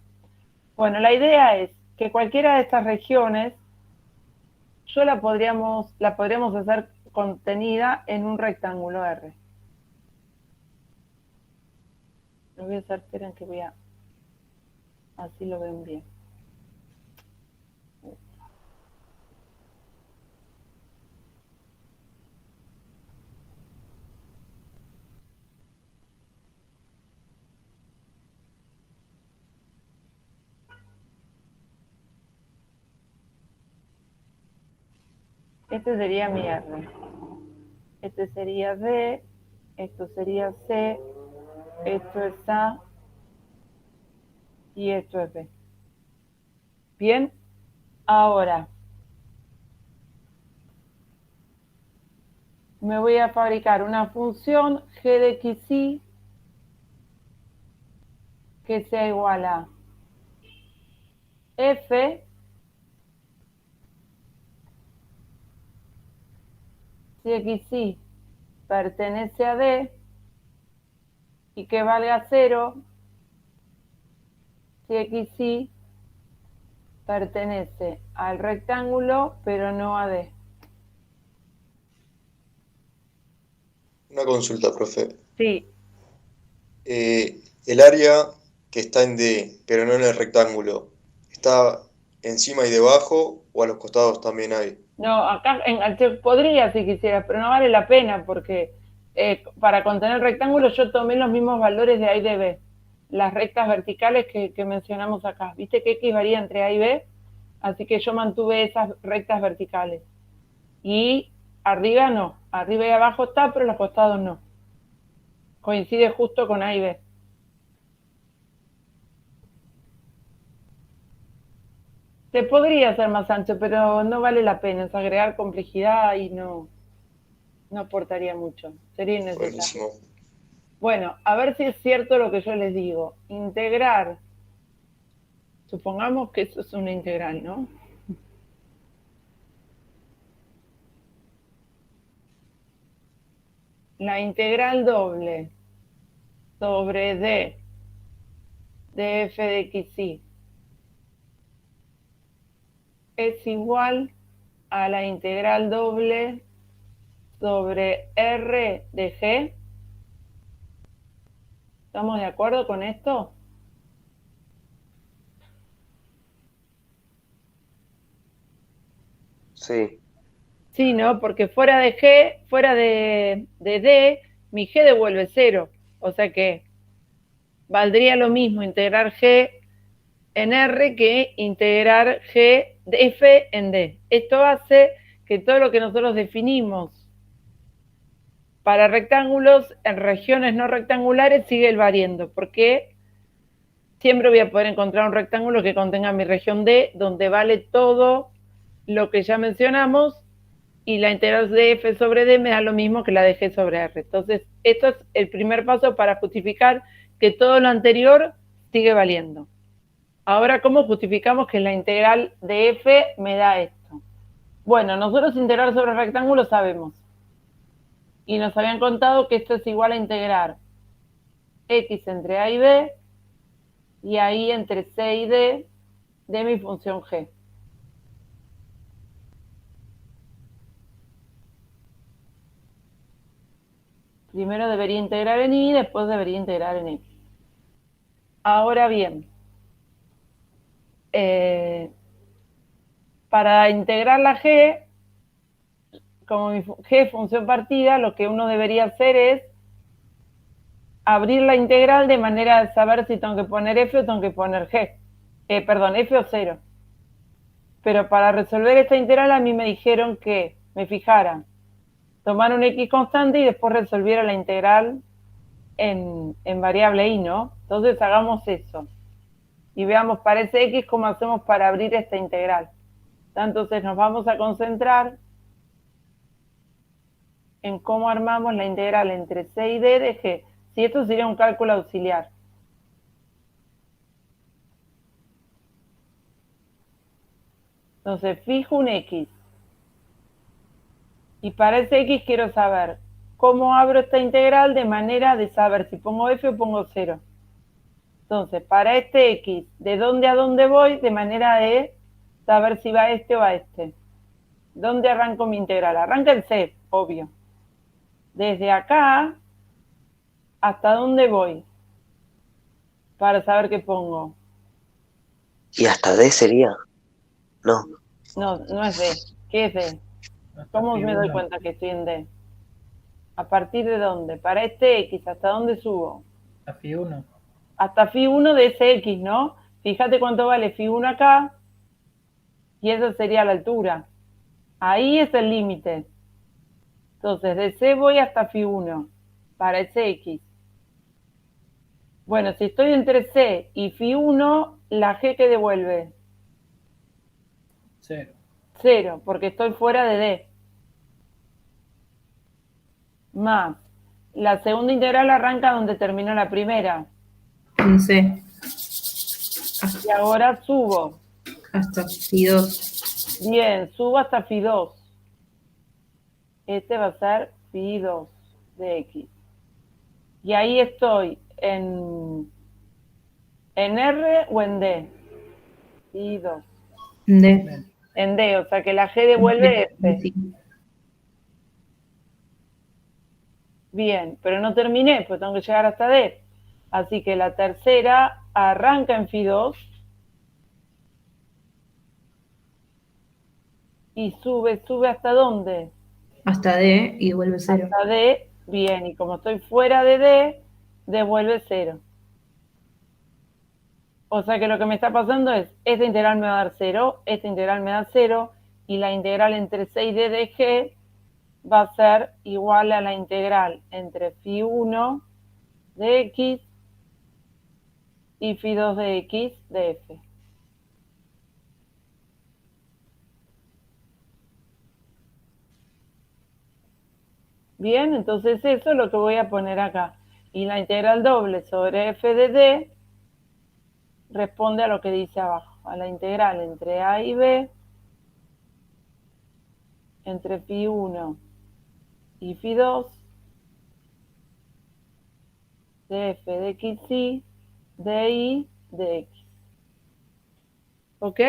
A: Bueno, la idea es que cualquiera de estas regiones, la podríamos hacer contenida en un rectángulo R. Lo voy a hacer, esperen que así lo ven bien. Este sería mi R. Este sería D, esto sería C, esto es A y esto es B. Bien, ahora me voy a fabricar una función g de xy que sea igual a f si xy pertenece a D y que valga 0 si xy pertenece al rectángulo pero no a D.
F: Una consulta, profe.
A: Sí.
F: El área que está en D, pero no en el rectángulo, ¿está encima y debajo o a los costados también hay?
A: No, acá podría si quisieras, pero no vale la pena porque para contener el rectángulo yo tomé los mismos valores de A y de B, las rectas verticales que mencionamos acá. ¿Viste que X varía entre A y B? Así que yo mantuve esas rectas verticales. Y arriba no, arriba y abajo está, pero los costados no. Coincide justo con A y B. Se podría hacer más ancho, pero no vale la pena, es agregar complejidad y no aportaría mucho, sería innecesario.
F: Buenísimo.
A: Bueno, a ver si es cierto lo que yo les digo. Integrar, supongamos que eso es una integral, ¿no? La integral doble sobre D de f de xy es igual a la integral doble sobre R de G. ¿Estamos de acuerdo con esto?
G: Sí.
A: Sí, ¿no? Porque fuera de G, fuera de D, mi G devuelve 0. O sea que valdría lo mismo integrar G en R que integrar G de F en D. Esto hace que todo lo que nosotros definimos para rectángulos en regiones no rectangulares sigue variando, porque siempre voy a poder encontrar un rectángulo que contenga mi región D, donde vale todo lo que ya mencionamos, y la integral de F sobre D me da lo mismo que la de G sobre R. Entonces, esto es el primer paso para justificar que todo lo anterior sigue valiendo. Ahora, ¿cómo justificamos que la integral de f me da esto? Bueno, nosotros integrar sobre rectángulo sabemos. Y nos habían contado que esto es igual a integrar x entre a y b y ahí entre c y d de mi función g. Primero debería integrar en y, después debería integrar en x. Ahora bien, para integrar la g, como mi g es función partida, lo que uno debería hacer es abrir la integral de manera de saber si tengo que poner f o tengo que poner g. Perdón, f o 0. Pero para resolver esta integral a mí me dijeron que me fijara, tomar un x constante y después resolviera la integral en variable y, ¿no? Entonces hagamos eso. Y veamos para ese x cómo hacemos para abrir esta integral. Entonces nos vamos a concentrar en cómo armamos la integral entre c y d de g. Si esto sería un cálculo auxiliar. Entonces fijo un x. Y para ese x quiero saber cómo abro esta integral de manera de saber si pongo f o pongo 0. Entonces, para este x, ¿de dónde a dónde voy? De manera de saber si va a este o a este. ¿Dónde arranco mi integral? Arranca el c, obvio. Desde acá, ¿hasta dónde voy? Para saber qué pongo.
G: ¿Y hasta D sería? No.
A: No, no es D. ¿Qué es D? ¿Cómo me doy cuenta que estoy en D? ¿A partir de dónde? Para este x, ¿hasta dónde subo?
C: A phi 1.
A: Hasta phi 1 de ese x, ¿no? Fíjate cuánto vale phi 1 acá. Y esa sería la altura. Ahí es el límite. Entonces, de C voy hasta phi 1 para ese x. Bueno, si estoy entre C y phi 1, la g que devuelve.
C: 0.
A: 0, porque estoy fuera de D. Más. La segunda integral arranca donde terminó la primera.
D: En C.
A: Y ahora subo.
D: Hasta phi 2.
A: Bien, subo hasta phi 2. Este va a ser phi 2 de x. Y ahí estoy en R o en D. Phi 2.
D: D.
A: En D, o sea que la G devuelve F.
D: Sí.
A: Bien, pero no terminé, pues tengo que llegar hasta D. Así que la tercera arranca en phi 2 y sube ¿hasta dónde?
D: Hasta D y devuelve 0.
A: Hasta D, bien, y como estoy fuera de D, devuelve 0. O sea que lo que me está pasando es, esta integral me va a dar 0, esta integral me da 0, y la integral entre C y D de G va a ser igual a la integral entre phi 1 de X y phi 2 de X de F. Bien, entonces eso es lo que voy a poner acá. Y la integral doble sobre f de d responde a lo que dice abajo, a la integral entre a y b, entre phi 1 y phi 2, de f de x y, de y de x. ¿Ok?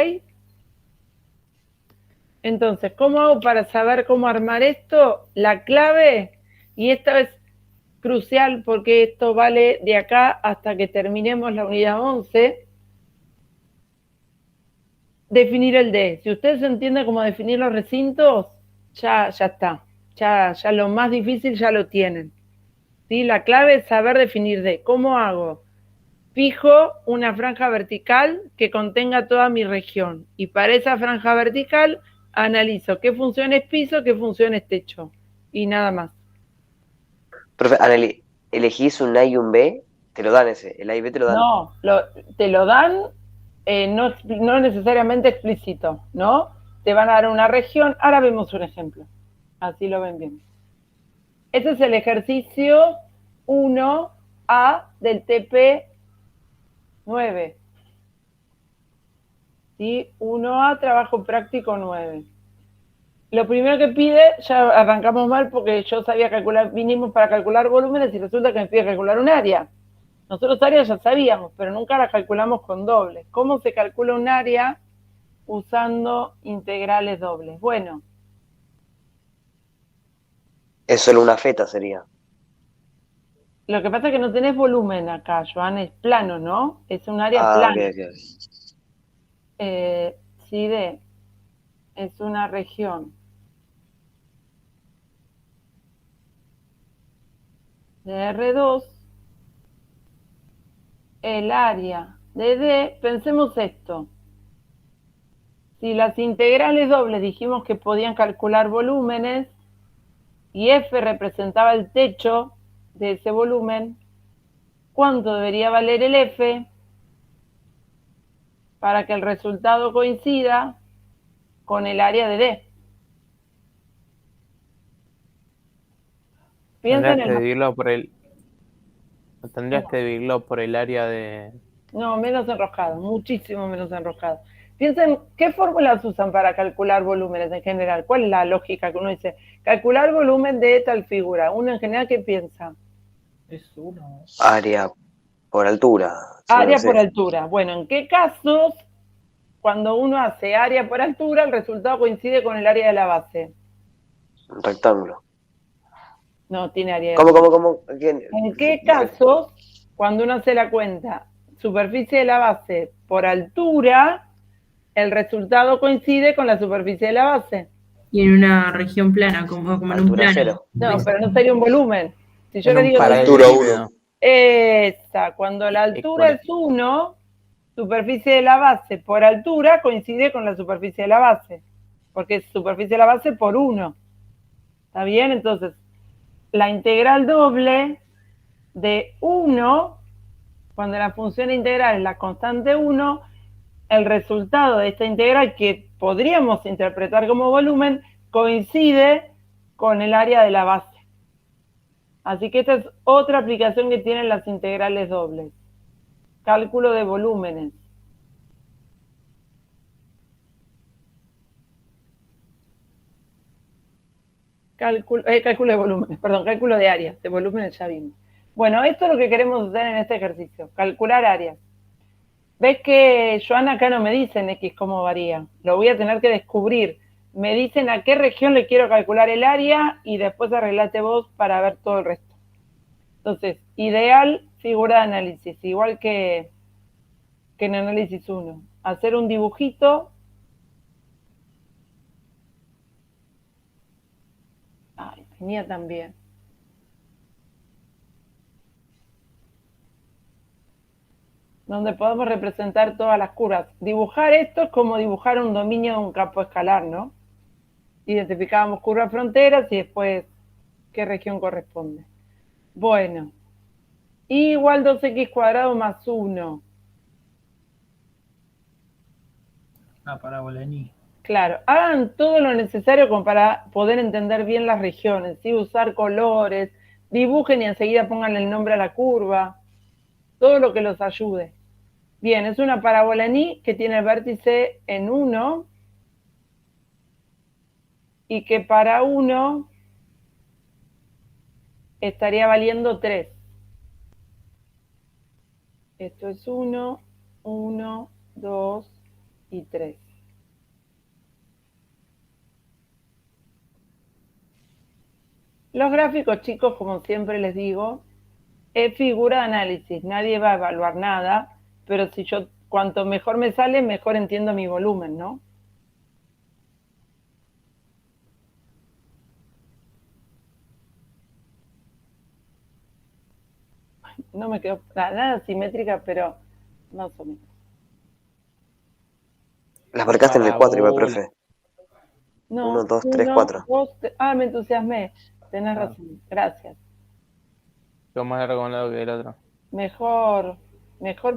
A: Entonces, ¿cómo hago para saber cómo armar esto? La clave, y esta es crucial porque esto vale de acá hasta que terminemos la unidad 11, definir el D. Si ustedes entienden cómo definir los recintos, ya está. Ya lo más difícil ya lo tienen. ¿Sí? La clave es saber definir D. ¿Cómo hago? Fijo una franja vertical que contenga toda mi región. Y para esa franja vertical analizo qué función es piso, qué función es techo. Y nada más.
G: Profe, elegís un A y un B, te lo dan ese. El A y B te lo dan.
A: No, te lo dan no necesariamente explícito, ¿no? Te van a dar una región. Ahora vemos un ejemplo. Así lo ven bien. Este es el ejercicio 1A del TP 9. ¿sí? 1A, trabajo práctico 9. Lo primero que pide, ya arrancamos mal porque yo sabía calcular, vinimos para calcular volúmenes y resulta que me pide calcular un área. Nosotros áreas ya sabíamos, pero nunca las calculamos con dobles. ¿Cómo se calcula un área usando integrales dobles? Bueno.
G: Es solo una feta, sería.
A: Lo que pasa es que no tenés volumen acá, Joan, es plano, ¿no? Es un área plana.
G: Ok.
A: Si D es una región de R2, el área de D, pensemos esto. Si las integrales dobles dijimos que podían calcular volúmenes y F representaba el techo de ese volumen, ¿cuánto debería valer el F para que el resultado coincida con el área de D?
B: Tendrías que dividirlo por el área de...
A: No, menos enroscado, muchísimo menos enroscado. Piensen, ¿qué fórmulas usan para calcular volúmenes en general? ¿Cuál es la lógica que uno dice? Calcular volumen de tal figura. Uno en general, ¿qué piensa?
C: Es 1.
G: Área por altura.
A: Área por altura. Bueno, ¿en qué casos, cuando uno hace área por altura, el resultado coincide con el área de la base?
G: Un rectángulo.
A: No, tiene área de
G: ¿Cómo?
A: ¿En qué casos, cuando uno hace la cuenta superficie de la base por altura, el resultado coincide con la superficie de la base?
D: Y en una región plana, como en un plano.
G: Cero.
A: No, pero no sería un volumen. Si yo
B: En
A: le
B: un
A: digo
F: Altura
B: paralelepípedo.
F: 1.
A: esa, cuando la altura es 1, superficie de la base por altura coincide con la superficie de la base, porque es superficie de la base por 1. ¿Está bien? Entonces, la integral doble de 1, cuando la función integral es la constante 1, el resultado de esta integral, que podríamos interpretar como volumen, coincide con el área de la base. Así que esta es otra aplicación que tienen las integrales dobles. Cálculo de volúmenes. Cálculo de volúmenes, perdón, cálculo de áreas. De volúmenes ya vimos. Bueno, esto es lo que queremos hacer en este ejercicio, calcular áreas. ¿Ves que Joana acá no me dicen X cómo varía? Lo voy a tener que descubrir. Me dicen a qué región le quiero calcular el área y después arreglate vos para ver todo el resto. Entonces, ideal figura de análisis, igual que en análisis 1. Hacer un dibujito. Ay, tenía también. Donde podemos representar todas las curvas. Dibujar esto es como dibujar un dominio de un campo escalar, ¿no? Identificábamos curvas fronteras y después qué región corresponde. Bueno, y igual 2x cuadrado más 1.
C: Una parábola en I.
A: Claro, hagan todo lo necesario como para poder entender bien las regiones, ¿sí? Usar colores, dibujen y enseguida pongan el nombre a la curva, todo lo que los ayude. Bien, es una parábola en I que tiene el vértice en 1 y que para 1 estaría valiendo 3. Esto es 1, 1, 2 y 3. Los gráficos, chicos, como siempre les digo, es figura de análisis. Nadie va a evaluar nada, pero si yo, cuanto mejor me sale, mejor entiendo mi volumen, ¿no? No me quedó nada simétrica, pero más o menos.
G: Las marcaste en el 4 igual, profe.
A: No,
G: 1, 2, 3, 4.
A: Me entusiasmé. Tenés razón. Gracias.
B: Lo más largo un lado que el otro.
A: Mejor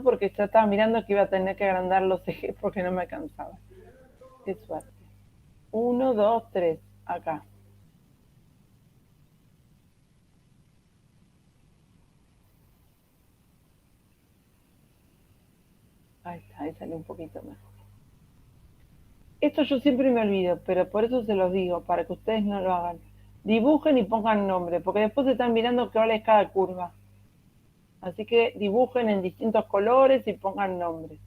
A: porque ya estaba mirando que iba a tener que agrandar los ejes porque no me alcanzaba. Qué suerte. 1, 2, 3. Acá. Ahí está, ahí sale un poquito mejor. esto yo siempre me olvido, pero por eso se los digo, para que ustedes no lo hagan. Dibujen y pongan nombre, porque después se están mirando cuál es cada curva. Así que dibujen en distintos colores y pongan nombre.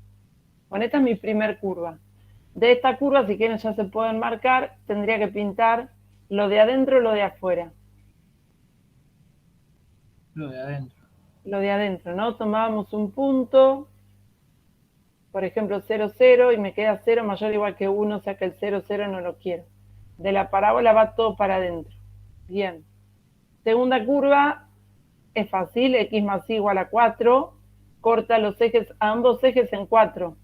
A: Bueno, esta es mi primer curva. De esta curva, si quieren ya se pueden marcar, tendría que pintar lo de adentro y lo de afuera.
C: Lo de adentro.
A: Lo de adentro, ¿no? Tomábamos un punto, por ejemplo 0, 0, y me queda 0 mayor o igual que 1, o sea que el 0, 0 no lo quiero. De la parábola va todo para adentro. Bien. Segunda curva, es fácil, x más y igual a 4, corta los ejes, a ambos ejes en 4.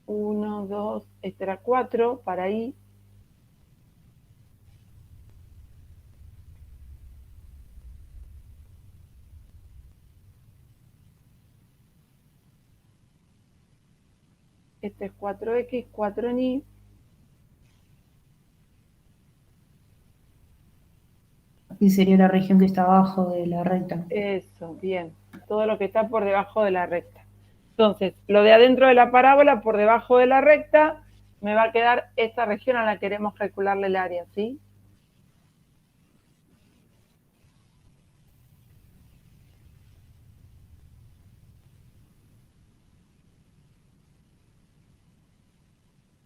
A: 1, 2, este era 4, para ahí. Este es 4x, 4 en y.
D: Y sería la región que está abajo de la recta.
A: Eso, bien. Todo lo que está por debajo de la recta. Entonces, lo de adentro de la parábola, por debajo de la recta, me va a quedar esta región a la que queremos calcularle el área, ¿sí?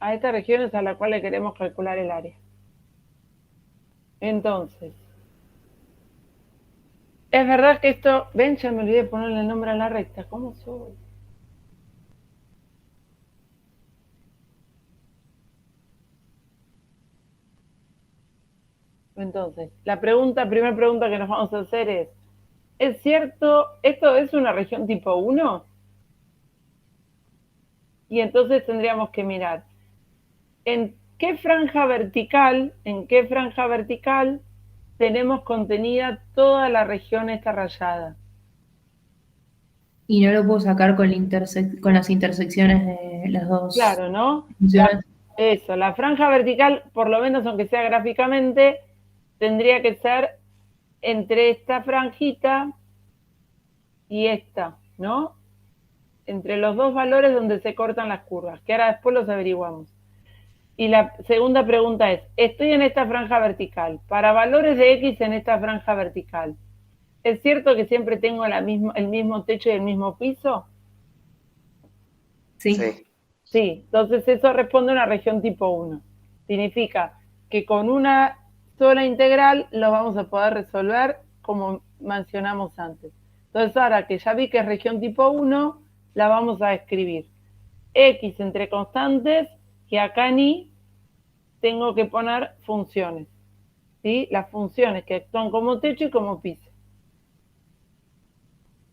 A: A esta región es a la cual le queremos calcular el área. Entonces, es verdad que esto, ven, ya me olvidé de ponerle el nombre a la recta, ¿cómo soy? Entonces, primera pregunta que nos vamos a hacer ¿es cierto, esto es una región tipo 1? Y entonces tendríamos que mirar, ¿en qué franja vertical tenemos contenida toda la región esta rayada?
D: Y no lo puedo sacar con las intersecciones de las dos.
A: Claro, ¿no?
D: Funciones.
A: Eso, la franja vertical, por lo menos aunque sea gráficamente, tendría que ser entre esta franjita y esta, ¿no? Entre los dos valores donde se cortan las curvas, que ahora después los averiguamos. Y la segunda pregunta es, estoy en esta franja vertical, para valores de x en esta franja vertical, ¿es cierto que siempre tengo el mismo techo y el mismo piso?
D: Sí.
A: Sí, entonces eso responde a una región tipo 1. Significa que con una sola integral lo vamos a poder resolver como mencionamos antes. Entonces ahora que ya vi que es región tipo 1, la vamos a escribir. X entre constantes, y acá en y tengo que poner funciones. ¿Sí? Las funciones que actúan como techo y como piso.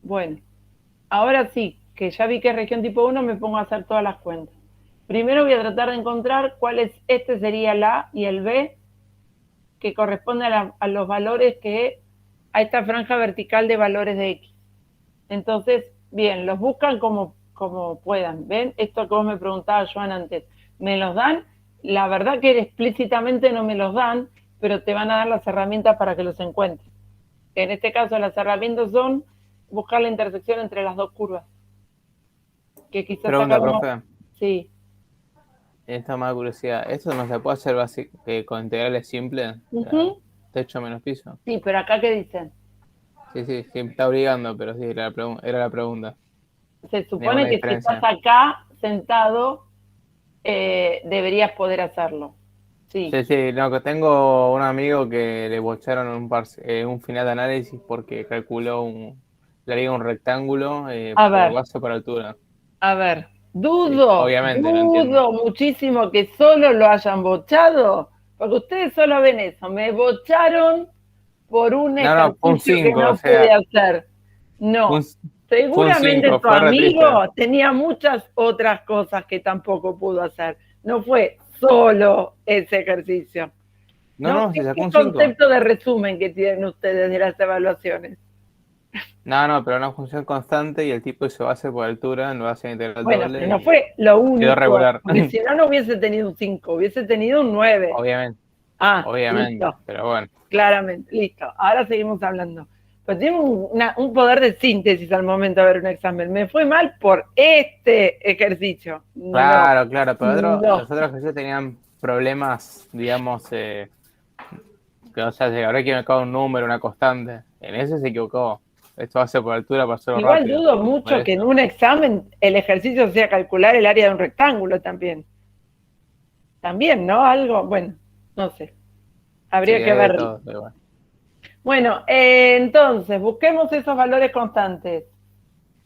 A: Bueno, ahora sí, que ya vi que es región tipo 1, me pongo a hacer todas las cuentas. Primero voy a tratar de encontrar cuál es, este sería el A y el B, que corresponde a los valores a esta franja vertical de valores de X. Entonces, bien, los buscan como puedan. ¿Ven? Esto que vos me preguntabas, Joan, antes. ¿Me los dan? La verdad que explícitamente no me los dan, pero te van a dar las herramientas para que los encuentres. En este caso, las herramientas son buscar la intersección entre las dos curvas. Que quizás
B: Pregunta, profe.
A: Sí.
B: Esta más curiosidad. ¿Esto no se puede hacer con integrales simples? Techo menos piso.
A: Sí, pero acá, ¿qué dicen?
B: Sí, está obligando, pero sí, era la pregunta.
A: Se supone que si estás acá sentado, deberías poder hacerlo. Sí,
B: no, que tengo un amigo que le bocharon un final de análisis porque calculó le haría un rectángulo por base por altura.
A: A ver, dudo
B: no
A: muchísimo que solo lo hayan bochado, porque ustedes solo ven eso, me bocharon por un ejercicio que no pude hacer. No, seguramente tu amigo tenía muchas otras cosas que tampoco pudo hacer. No fue solo ese ejercicio.
B: Se sacó un 5.
A: ¿Qué concepto de resumen que tienen ustedes de las evaluaciones?
B: No, pero una función constante y el tipo hizo base por altura, no base integral
A: doble.
B: Bueno,
A: no fue lo único.
B: Quedó regular.
A: Porque si no hubiese tenido un 5, hubiese tenido un 9.
B: Obviamente.
A: Listo.
B: Pero bueno.
A: Claramente, listo. Ahora seguimos hablando. Pues tiene un poder de síntesis al momento de ver un examen. Me fue mal por este ejercicio.
B: Claro, claro, pero
A: No.
B: los otros ejercicios tenían problemas, digamos, que, o sea, ahora que me cago un número, una constante. En ese se equivocó. Esto hace por altura para hacerlo
A: Igual
B: rápido.
A: dudo mucho que en un examen el ejercicio sea calcular el área de un rectángulo también. También, ¿no? Algo, bueno, no sé. Habría
B: Sí,
A: que
B: hay de
A: verlo.
B: todo, pero bueno.
A: Bueno, entonces, busquemos esos valores constantes.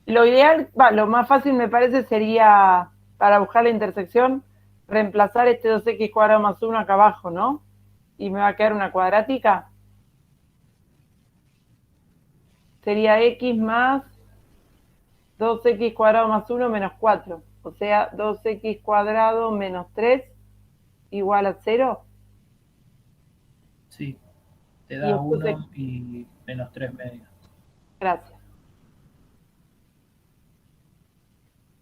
A: Lo ideal, lo más fácil me parece sería, para buscar la intersección, reemplazar este 2x cuadrado más 1 acá abajo, ¿no? Y me va a quedar una cuadrática. Sería x más 2x cuadrado más 1 menos 4. O sea, 2x cuadrado menos 3 igual a 0.
C: Sí, te
A: Y
C: da
A: después
C: 1 y menos 3 medios.
A: Gracias.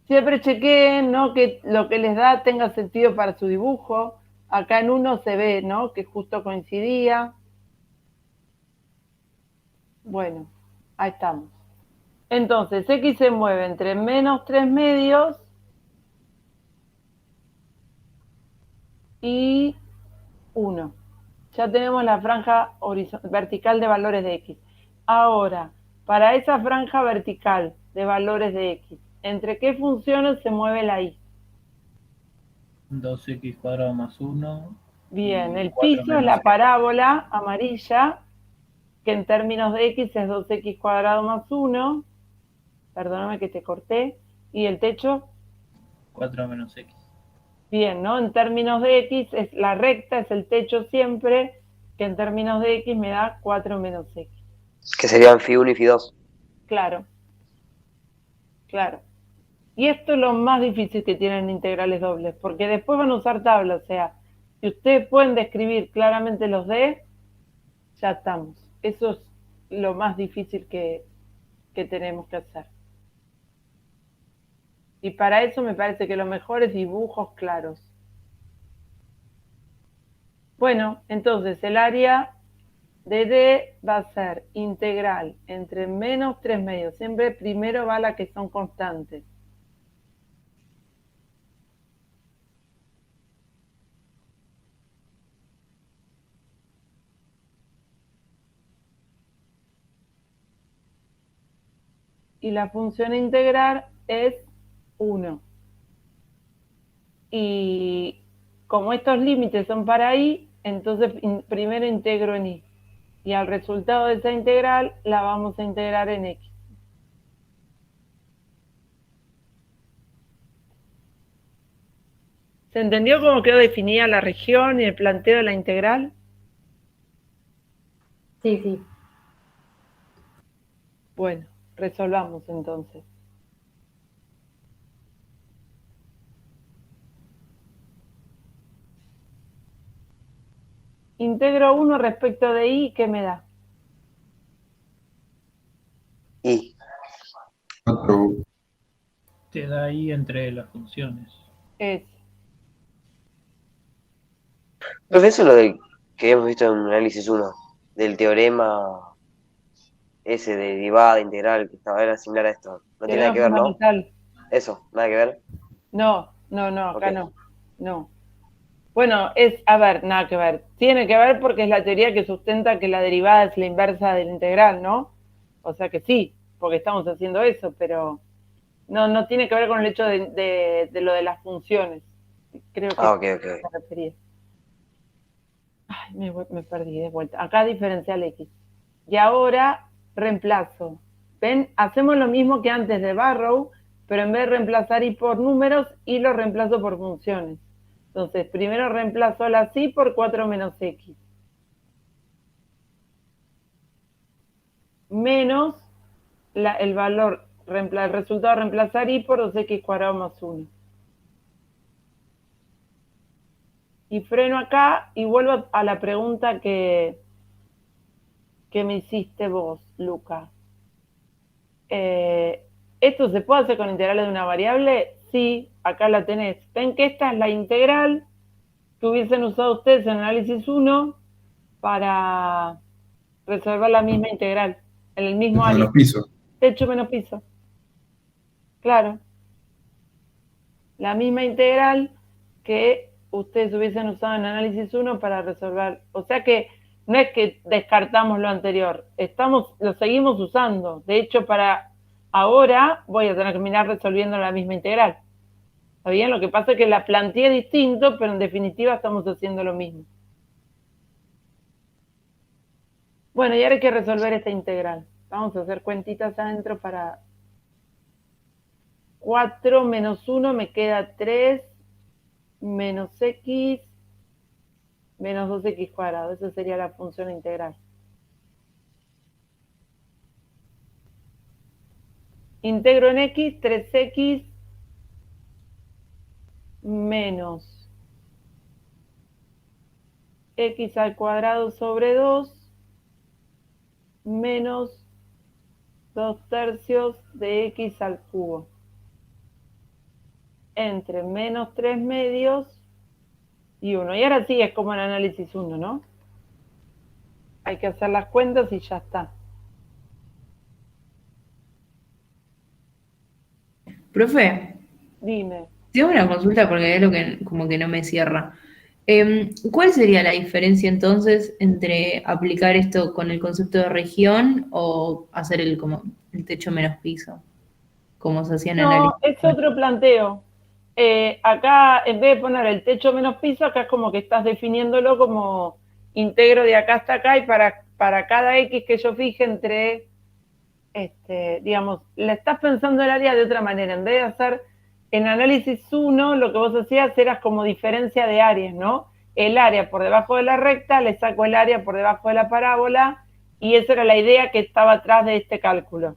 A: Siempre chequeen, ¿no? Que lo que les da tenga sentido para su dibujo. Acá en 1 se ve, ¿no? Que justo coincidía. Bueno, ahí estamos. Entonces, x se mueve entre menos 3 medios y 1. Ya tenemos la franja vertical de valores de x. Ahora, para esa franja vertical de valores de x, ¿entre qué funciones se mueve la y?
C: 2x cuadrado más 1.
A: Bien,
C: Y
A: el
C: 4
A: piso es
C: menos
A: la
C: x.
A: parábola amarilla, que en términos de x es 2x cuadrado más 1. Perdóname que te corté. ¿Y el techo?
C: 4 menos x.
A: Bien, ¿no? En términos de x, es la recta, es el techo siempre, que en términos de x me da 4 menos x.
G: Que serían phi 1 y phi 2.
A: Claro, claro. Y esto es lo más difícil que tienen integrales dobles, porque después van a usar tablas, o sea, si ustedes pueden describir claramente los D, ya estamos. Eso es lo más difícil que tenemos que hacer. Y para eso me parece que lo mejor es dibujos claros. Bueno, entonces el área de D va a ser integral entre menos 3 medios. Siempre primero va la que son constantes. Y la función integral es 1. Y como estos límites son para y, entonces primero integro en y. Y al resultado de esa integral la vamos a integrar en x. ¿Se entendió cómo quedó definida la región y el planteo de la integral?
D: Sí, sí.
A: Bueno, resolvamos entonces. Integro 1 respecto de y, ¿qué me da?
G: Y
E: 4.
C: Te da ahí entre las funciones.
A: Es
G: Profe, eso es lo que hemos visto en análisis 1, del teorema ese de derivada integral, que era similar a esto. No tiene nada
A: teorema
G: que ver, ¿no?
A: fundamental.
G: Eso, nada que ver.
A: No, acá
G: Ok.
A: no. No. Bueno, a ver, nada que ver. Tiene que ver porque es la teoría que sustenta que la derivada es la inversa del integral, ¿no? O sea que sí, porque estamos haciendo eso, pero no tiene que ver con el hecho de lo de las funciones. Creo que
G: Ok.
A: me refería. Ay, me perdí de vuelta. Acá diferencial X. Y ahora reemplazo. ¿Ven? Hacemos lo mismo que antes de Barrow, pero en vez de reemplazar y por números, y lo reemplazo por funciones. Entonces, primero reemplazo la y por 4 menos x. Menos el resultado de reemplazar y por 2x cuadrado más 1. Y freno acá y vuelvo a la pregunta que me hiciste vos, Luca. ¿Esto se puede hacer con integrales de una variable? Sí, acá la tenés. Ven que esta es la integral que hubiesen usado ustedes en análisis 1 para resolver la misma integral. En el mismo
E: Menos
A: área.
E: piso.
A: Techo menos piso. Claro. La misma integral que ustedes hubiesen usado en análisis 1 para resolver. O sea que no es que descartamos lo anterior, lo seguimos usando. De hecho, para ahora voy a terminar resolviendo la misma integral. ¿Está bien? Lo que pasa es que la planteé distinto, pero en definitiva estamos haciendo lo mismo. Bueno, y ahora hay que resolver esta integral. Vamos a hacer cuentitas adentro para 4 menos 1 me queda 3 menos x menos 2x cuadrado. Esa sería la función integral. Integro en x 3x menos x al cuadrado sobre 2 menos 2/3 de x al cubo entre menos 3 medios y 1. Y ahora sí es como en análisis 1, ¿no? Hay que hacer las cuentas y ya está.
D: Profe,
A: Dime.
D: tengo una consulta porque es lo que como que no me cierra. ¿Cuál sería la diferencia entonces entre aplicar esto con el concepto de región o hacer como el techo menos piso, como se hacía en
A: No,
D: análisis?
A: es otro planteo. Acá, en vez de poner el techo menos piso, acá es como que estás definiéndolo como integro de acá hasta acá, y para cada x que yo fije entre, digamos, la estás pensando el área de otra manera. En vez de hacer en análisis 1, lo que vos hacías era como diferencia de áreas, ¿no? El área por debajo de la recta, le saco el área por debajo de la parábola, y esa era la idea que estaba atrás de este cálculo.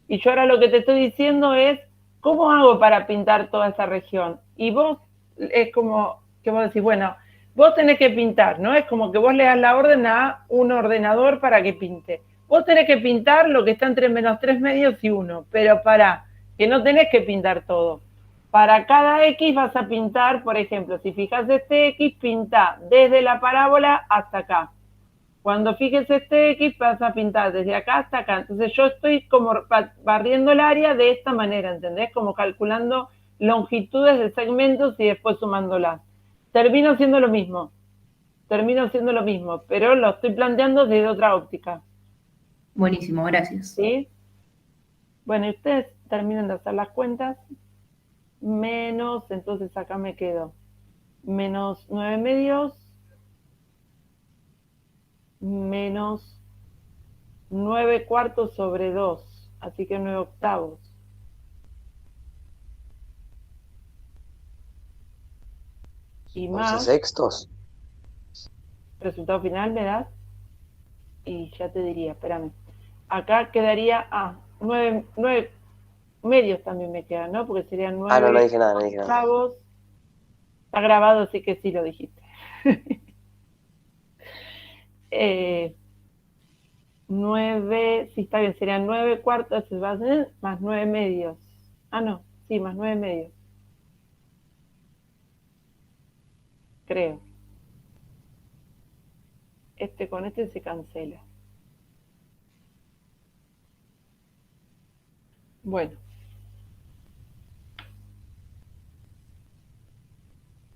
A: Y yo ahora lo que te estoy diciendo es, ¿cómo hago para pintar toda esta región? Y vos, es como que vos decís, bueno, vos tenés que pintar, ¿no? Es como que vos le das la orden a un ordenador para que pinte. Vos tenés que pintar lo que está entre menos 3 medios y 1, pero que no tenés que pintar todo. Para cada x vas a pintar, por ejemplo, si fijas este x, pinta desde la parábola hasta acá. Cuando fijes este x vas a pintar desde acá hasta acá. Entonces yo estoy como barriendo el área de esta manera, ¿entendés? Como calculando longitudes de segmentos y después sumándolas. Termino haciendo lo mismo, pero lo estoy planteando desde otra óptica.
D: Buenísimo, gracias.
A: ¿Sí? Bueno, y ustedes terminan de hacer las cuentas. Menos, entonces acá me quedo menos 9 medios menos 9 cuartos sobre 2, así que 9 octavos. Y
G: 11
A: más,
G: sextos.
A: resultado final me das, y ya te diría, espérame. Acá quedaría, 9 medios también me quedan, ¿no? Porque serían 9
G: no dije nada,
A: octavos. Está grabado, así que sí lo dijiste. 9, sí está bien, serían 9 cuartos más 9 medios. No, sí, más 9 medios. Creo. Este con este se cancela. Bueno.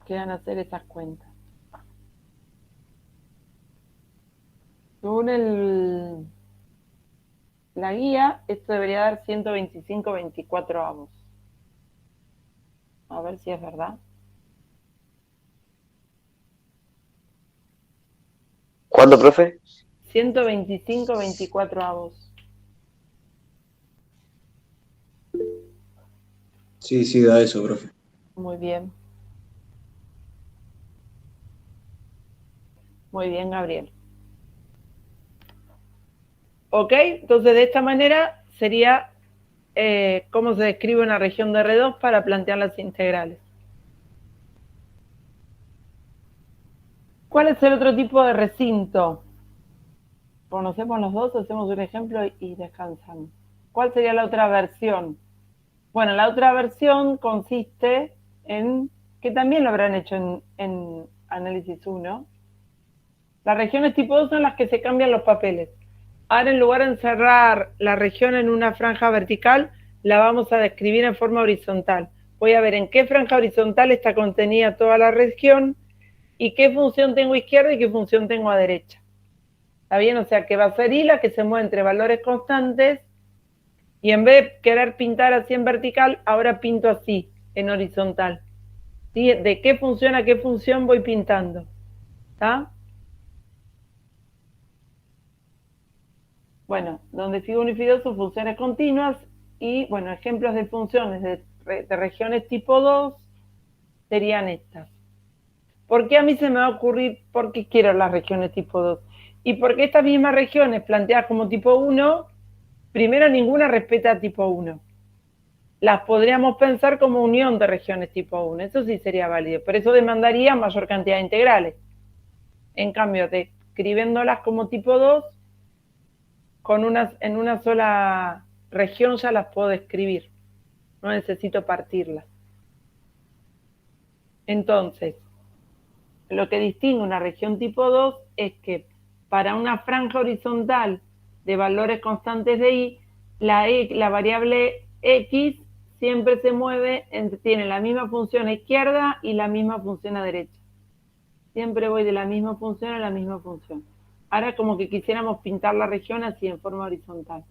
A: Quedan hacer esas cuentas. Según la guía, esto debería dar 125/24 avos. A ver si es verdad.
G: ¿Cuánto, profe?
A: 125/24 avos.
F: Sí, da eso, profe.
A: Muy bien. Muy bien, Gabriel. ¿Ok? Entonces, de esta manera sería cómo se describe una región de R2 para plantear las integrales. ¿Cuál es el otro tipo de recinto? Conocemos los dos, hacemos un ejemplo y descansamos. ¿Cuál sería la otra versión? Bueno, la otra versión consiste en, que también lo habrán hecho en análisis 1. Las regiones tipo 2 son las que se cambian los papeles. Ahora, en lugar de encerrar la región en una franja vertical, la vamos a describir en forma horizontal. Voy a ver en qué franja horizontal está contenida toda la región y qué función tengo a izquierda y qué función tengo a derecha. ¿Está bien? O sea, que va a ser I la que se mueve entre valores constantes, y en vez de querer pintar así en vertical, ahora pinto así, en horizontal. ¿Sí? De qué función a qué función voy pintando. ¿Está? Bueno, donde Φ1 y Φ2 son funciones continuas, y bueno, ejemplos de funciones de regiones tipo 2 serían estas. ¿Por qué a mí se me va a ocurrir por qué quiero las regiones tipo 2? Y porque estas mismas regiones planteadas como tipo 1, primero ninguna respeta tipo 1. Las podríamos pensar como unión de regiones tipo 1, eso sí sería válido, pero eso demandaría mayor cantidad de integrales. En cambio, describiéndolas como tipo 2, en una sola región ya las puedo describir, no necesito partirlas. Entonces, lo que distingue una región tipo 2 es que para una franja horizontal de valores constantes de I, la variable X siempre se mueve, tiene la misma función a izquierda y la misma función a derecha. Siempre voy de la misma función a la misma función. Ahora como que quisiéramos pintar la región así en forma horizontal.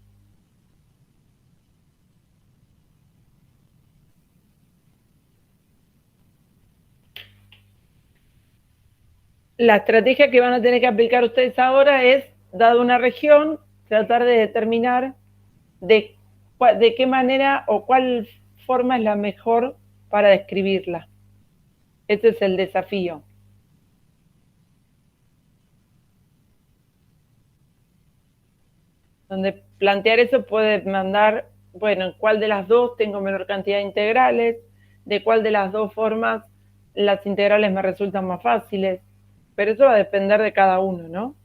A: La estrategia que van a tener que aplicar ustedes ahora es, dada una región, tratar de determinar de qué manera o cuál forma es la mejor para describirla. Ese es el desafío. Donde plantear eso puede mandar, bueno, en cuál de las dos tengo menor cantidad de integrales, de cuál de las dos formas las integrales me resultan más fáciles, pero eso va a depender de cada uno, ¿no?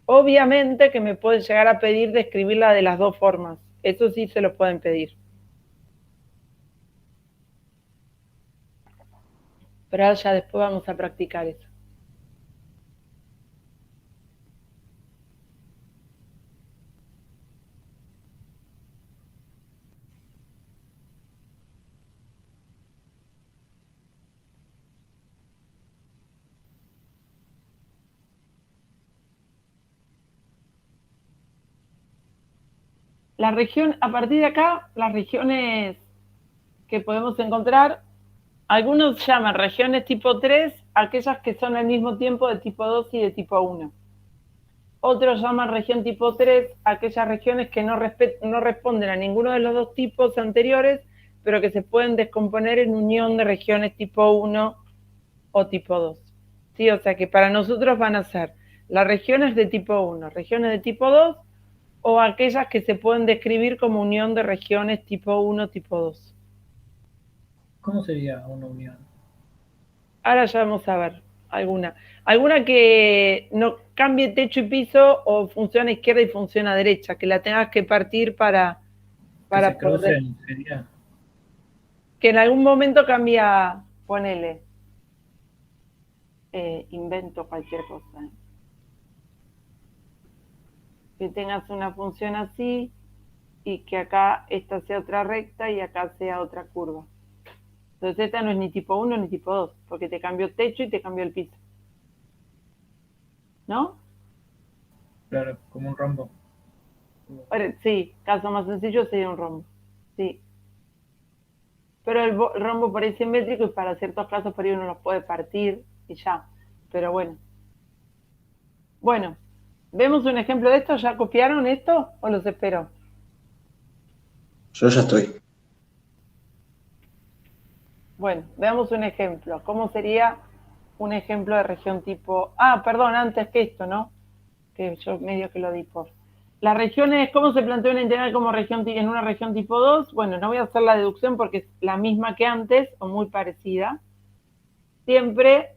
A: Obviamente que me pueden llegar a pedir describirla de las dos formas, eso sí se lo pueden pedir. Pero ahora ya después vamos a practicar eso. La región, a partir de acá, las regiones que podemos encontrar, algunos llaman regiones tipo 3, aquellas que son al mismo tiempo de tipo 2 y de tipo 1. Otros llaman región tipo 3, aquellas regiones que no responden a ninguno de los dos tipos anteriores, pero que se pueden descomponer en unión de regiones tipo 1 o tipo 2. ¿Sí? O sea que para nosotros van a ser las regiones de tipo 1, regiones de tipo 2, o aquellas que se pueden describir como unión de regiones tipo 1, tipo 2.
C: ¿Cómo sería una unión?
A: Ahora ya vamos a ver alguna. Alguna que no cambie techo y piso o funciona a izquierda y funciona a derecha, que la tengas que partir para
C: Que se
A: poder,
C: crucen, sería.
A: que en algún momento cambia, ponele, invento cualquier cosa. Que tengas una función así y que acá esta sea otra recta y acá sea otra curva. Entonces esta no es ni tipo 1 ni tipo 2, porque te cambió techo y te cambió el piso. ¿No?
C: Claro, como un rombo.
A: Sí, caso más sencillo sería un rombo. Sí. Pero el rombo por ahí es simétrico y para ciertos casos por ahí uno los puede partir y ya. Pero bueno. Bueno, ¿vemos un ejemplo de esto? ¿Ya copiaron esto o los espero?
F: Yo ya estoy.
A: Bueno, veamos un ejemplo. ¿Cómo sería un ejemplo de región tipo... Ah, perdón, antes que esto, ¿no? Que yo medio que lo di por... Las regiones, ¿cómo se plantea una integral como región en una región tipo 2? Bueno, no voy a hacer la deducción porque es la misma que antes o muy parecida. Siempre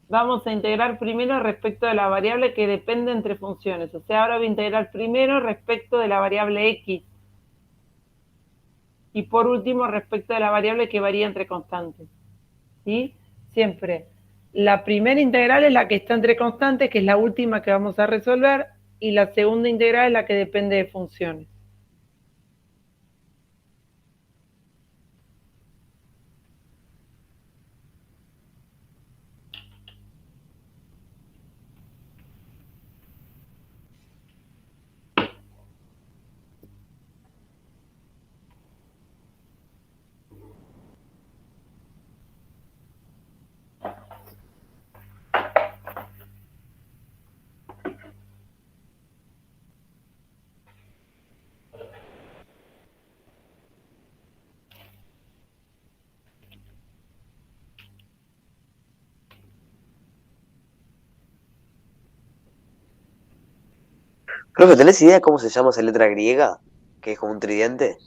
A: vamos a integrar primero respecto de la variable que depende entre funciones. O sea, ahora voy a integrar primero respecto de la variable x. Y por último, respecto de la variable que varía entre constantes. ¿Sí? Siempre. La primera integral es la que está entre constantes, que es la última que vamos a resolver. y la segunda integral es la que depende de funciones.
G: Creo que tenés idea cómo se llama esa letra griega, que es como un tridente.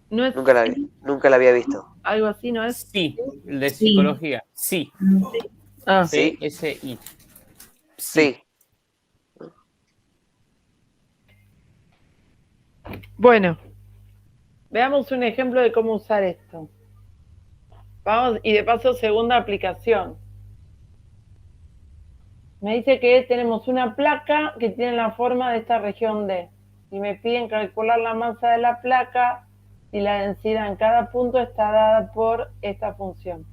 A: ¿No es
G: Nunca la había visto.
A: algo así, no es?
B: Sí, de
D: Sí.
B: psicología. Sí.
A: Ah,
G: ¿Sí?
B: PSI.
G: Sí.
A: bueno, veamos un ejemplo de cómo usar esto. Vamos, y de paso, segunda aplicación. Me dice que tenemos una placa que tiene la forma de esta región D. Y me piden calcular la masa de la placa y la densidad en cada punto está dada por esta función.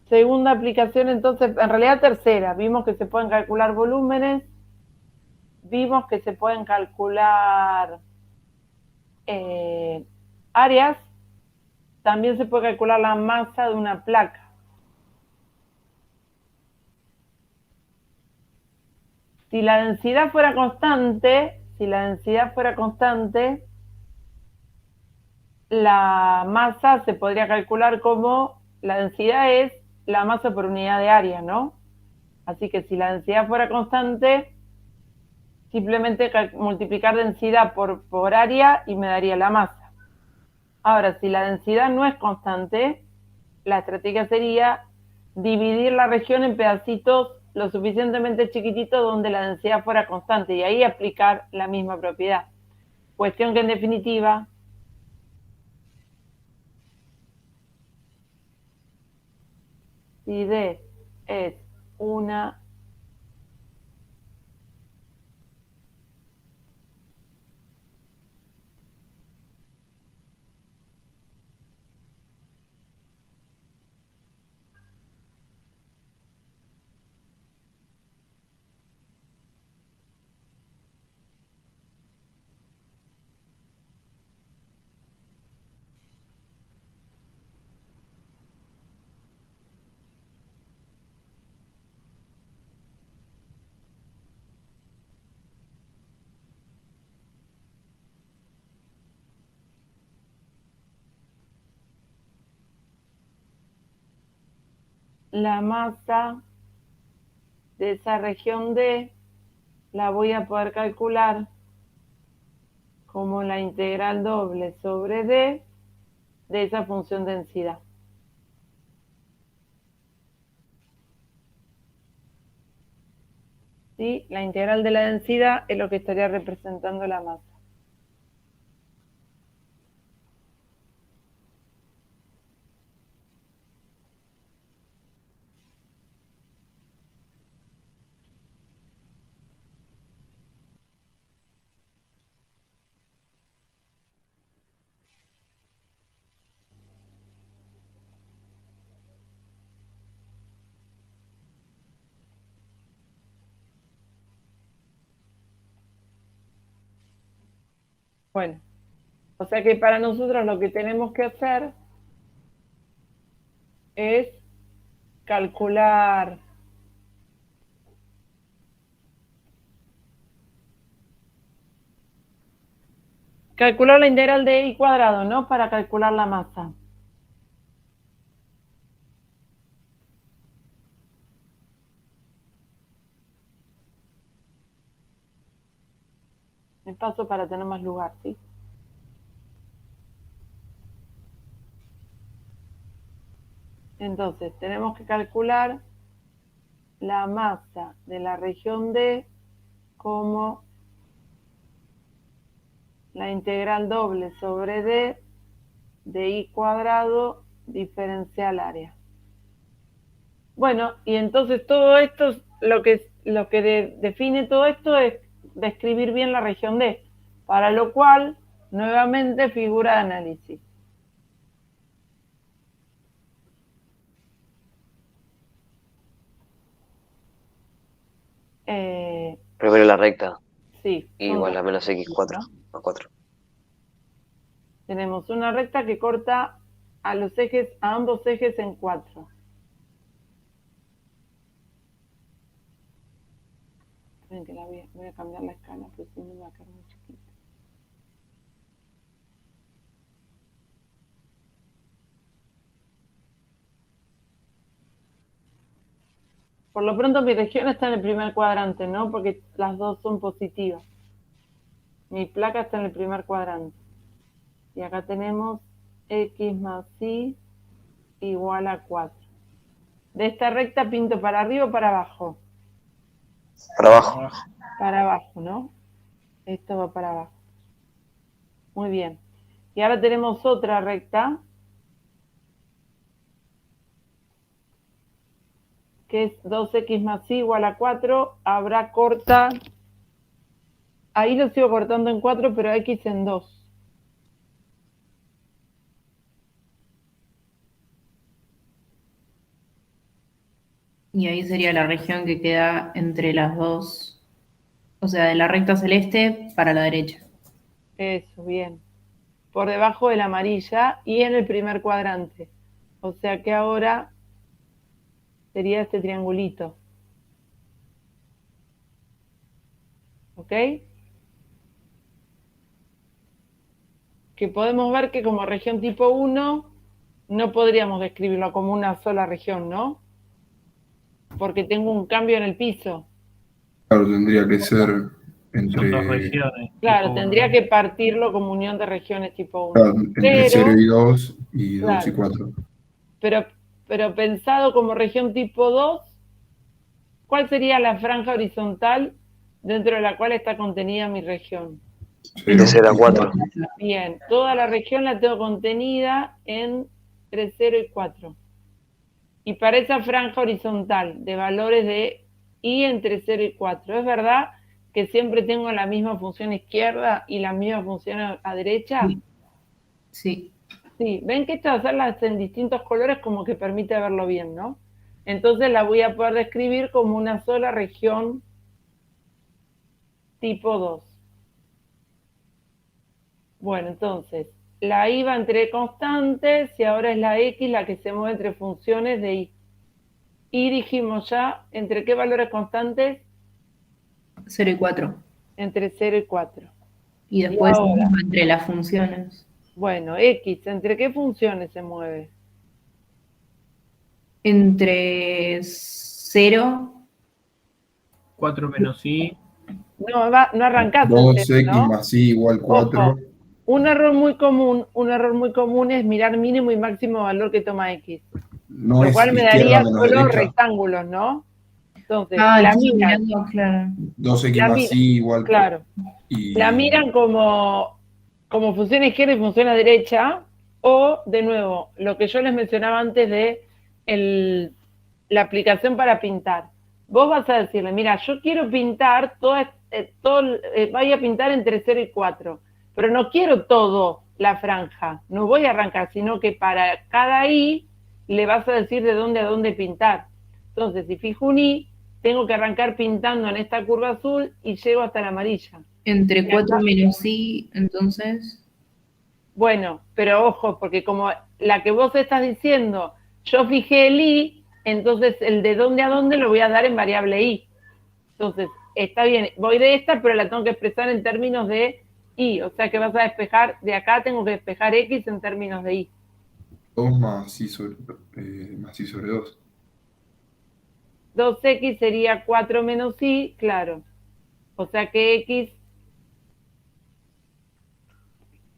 A: Segunda aplicación, entonces, en realidad tercera. Vimos que se pueden calcular volúmenes, vimos que se pueden calcular áreas, también se puede calcular la masa de una placa. Si la densidad fuera constante, la masa se podría calcular como la densidad es la masa por unidad de área, ¿no? Así que si la densidad fuera constante, simplemente multiplicar densidad por área y me daría la masa. Ahora, si la densidad no es constante, la estrategia sería dividir la región en pedacitos lo suficientemente chiquititos donde la densidad fuera constante y ahí aplicar la misma propiedad. Cuestión que en definitiva si D es una la masa de esa región D la voy a poder calcular como la integral doble sobre D de esa función densidad. ¿Sí? La integral de la densidad es lo que estaría representando la masa. Bueno, o sea que para nosotros lo que tenemos que hacer es calcular la integral de I cuadrado, ¿no? Para calcular la masa. Me paso para tener más lugar, ¿sí? Entonces, tenemos que calcular la masa de la región D como la integral doble sobre D de I cuadrado diferencial área. Bueno, y entonces todo esto es lo que lo que define todo esto es describir bien la región D, para lo cual, nuevamente, figura de análisis.
G: Primero la recta,
A: Sí,
G: igual
A: son
G: a menos x4,
A: ¿no?
G: a 4.
A: Tenemos una recta que corta a ambos ejes en 4. Ven que voy a cambiar la escala, porque si no me va a quedar muy chiquita. Por lo pronto mi región está en el primer cuadrante, ¿no? Porque las dos son positivas. Mi placa está en el primer cuadrante. Y acá tenemos x más y igual a 4. De esta recta pinto para arriba o para abajo.
G: Para abajo.
A: Para abajo, ¿no? Esto va para abajo. Muy bien. Y ahora tenemos otra recta, que es 2x más y igual a 4. Habrá corta, ahí lo sigo cortando en 4, pero x en 2.
D: Y ahí sería la región que queda entre las dos, o sea, de la recta celeste para la derecha.
A: Eso, bien. Por debajo de la amarilla y en el primer cuadrante. O sea que ahora sería este triangulito. ¿Ok? Que podemos ver que como región tipo 1 no podríamos describirlo como una sola región, ¿no? Porque tengo un cambio en el piso.
E: Claro, tendría que ser
C: Son dos
E: entre,
C: regiones.
A: Claro,
C: tipo
A: tendría
C: uno.
A: que partirlo como unión de regiones tipo 1.
E: claro, entre 0 y 2 y 2 y
A: Claro.
E: 4.
A: Pero pensado como región tipo 2, ¿cuál sería la franja horizontal dentro de la cual está contenida mi región?
G: De 0 a 4.
A: Bien, toda la región la tengo contenida entre 0 y 4. Y para esa franja horizontal de valores de y entre 0 y 4, ¿es verdad que siempre tengo la misma función izquierda y la misma función a derecha?
D: Sí.
A: Sí, ven que esto de hacerlas en distintos colores como que permite verlo bien, ¿no? Entonces la voy a poder describir como una sola región tipo 2. Bueno, entonces, la y va entre constantes y ahora es la x la que se mueve entre funciones de y. Y dijimos ya, ¿entre qué valores constantes?
D: 0 y 4.
A: Entre 0 y 4.
D: Y después
A: ahora,
D: entre las funciones.
A: bueno, x, ¿entre qué funciones se mueve?
D: Entre 0.
C: 4 menos i.
A: No, no arrancaste en
E: 2x
A: 0, ¿no?
E: más y igual 4.
A: Ojo, un error muy común es mirar mínimo y máximo valor que toma x.
E: No
A: Lo
E: es
A: cual me
E: izquierda
A: daría
E: menos
A: solo
E: derecha.
A: rectángulos, ¿no? Entonces,
D: Ah,
A: la
D: entonces
A: miran,
D: mirando, claro.
E: 2x más y igual
A: claro, la
E: y
A: miran como función izquierda y función a derecha, o, de nuevo, lo que yo les mencionaba antes de la aplicación para pintar. Vos vas a decirle, mira, yo quiero pintar voy a pintar entre 0 y 4, pero no quiero todo la franja, no voy a arrancar, sino que para cada i le vas a decir de dónde a dónde pintar. Entonces, si fijo un i, tengo que arrancar pintando en esta curva azul y llego hasta la amarilla.
D: Entre 4 menos i, entonces.
A: Bueno, pero ojo, porque como la que vos estás diciendo, yo fijé el i, entonces el de dónde a dónde lo voy a dar en variable i. Entonces, está bien, voy de esta, pero la tengo que expresar en términos de i, o sea que vas a despejar, de acá tengo que despejar x en términos de i.
E: 2 más y sobre 2.
A: 2x sería 4 menos i, claro. O sea que x...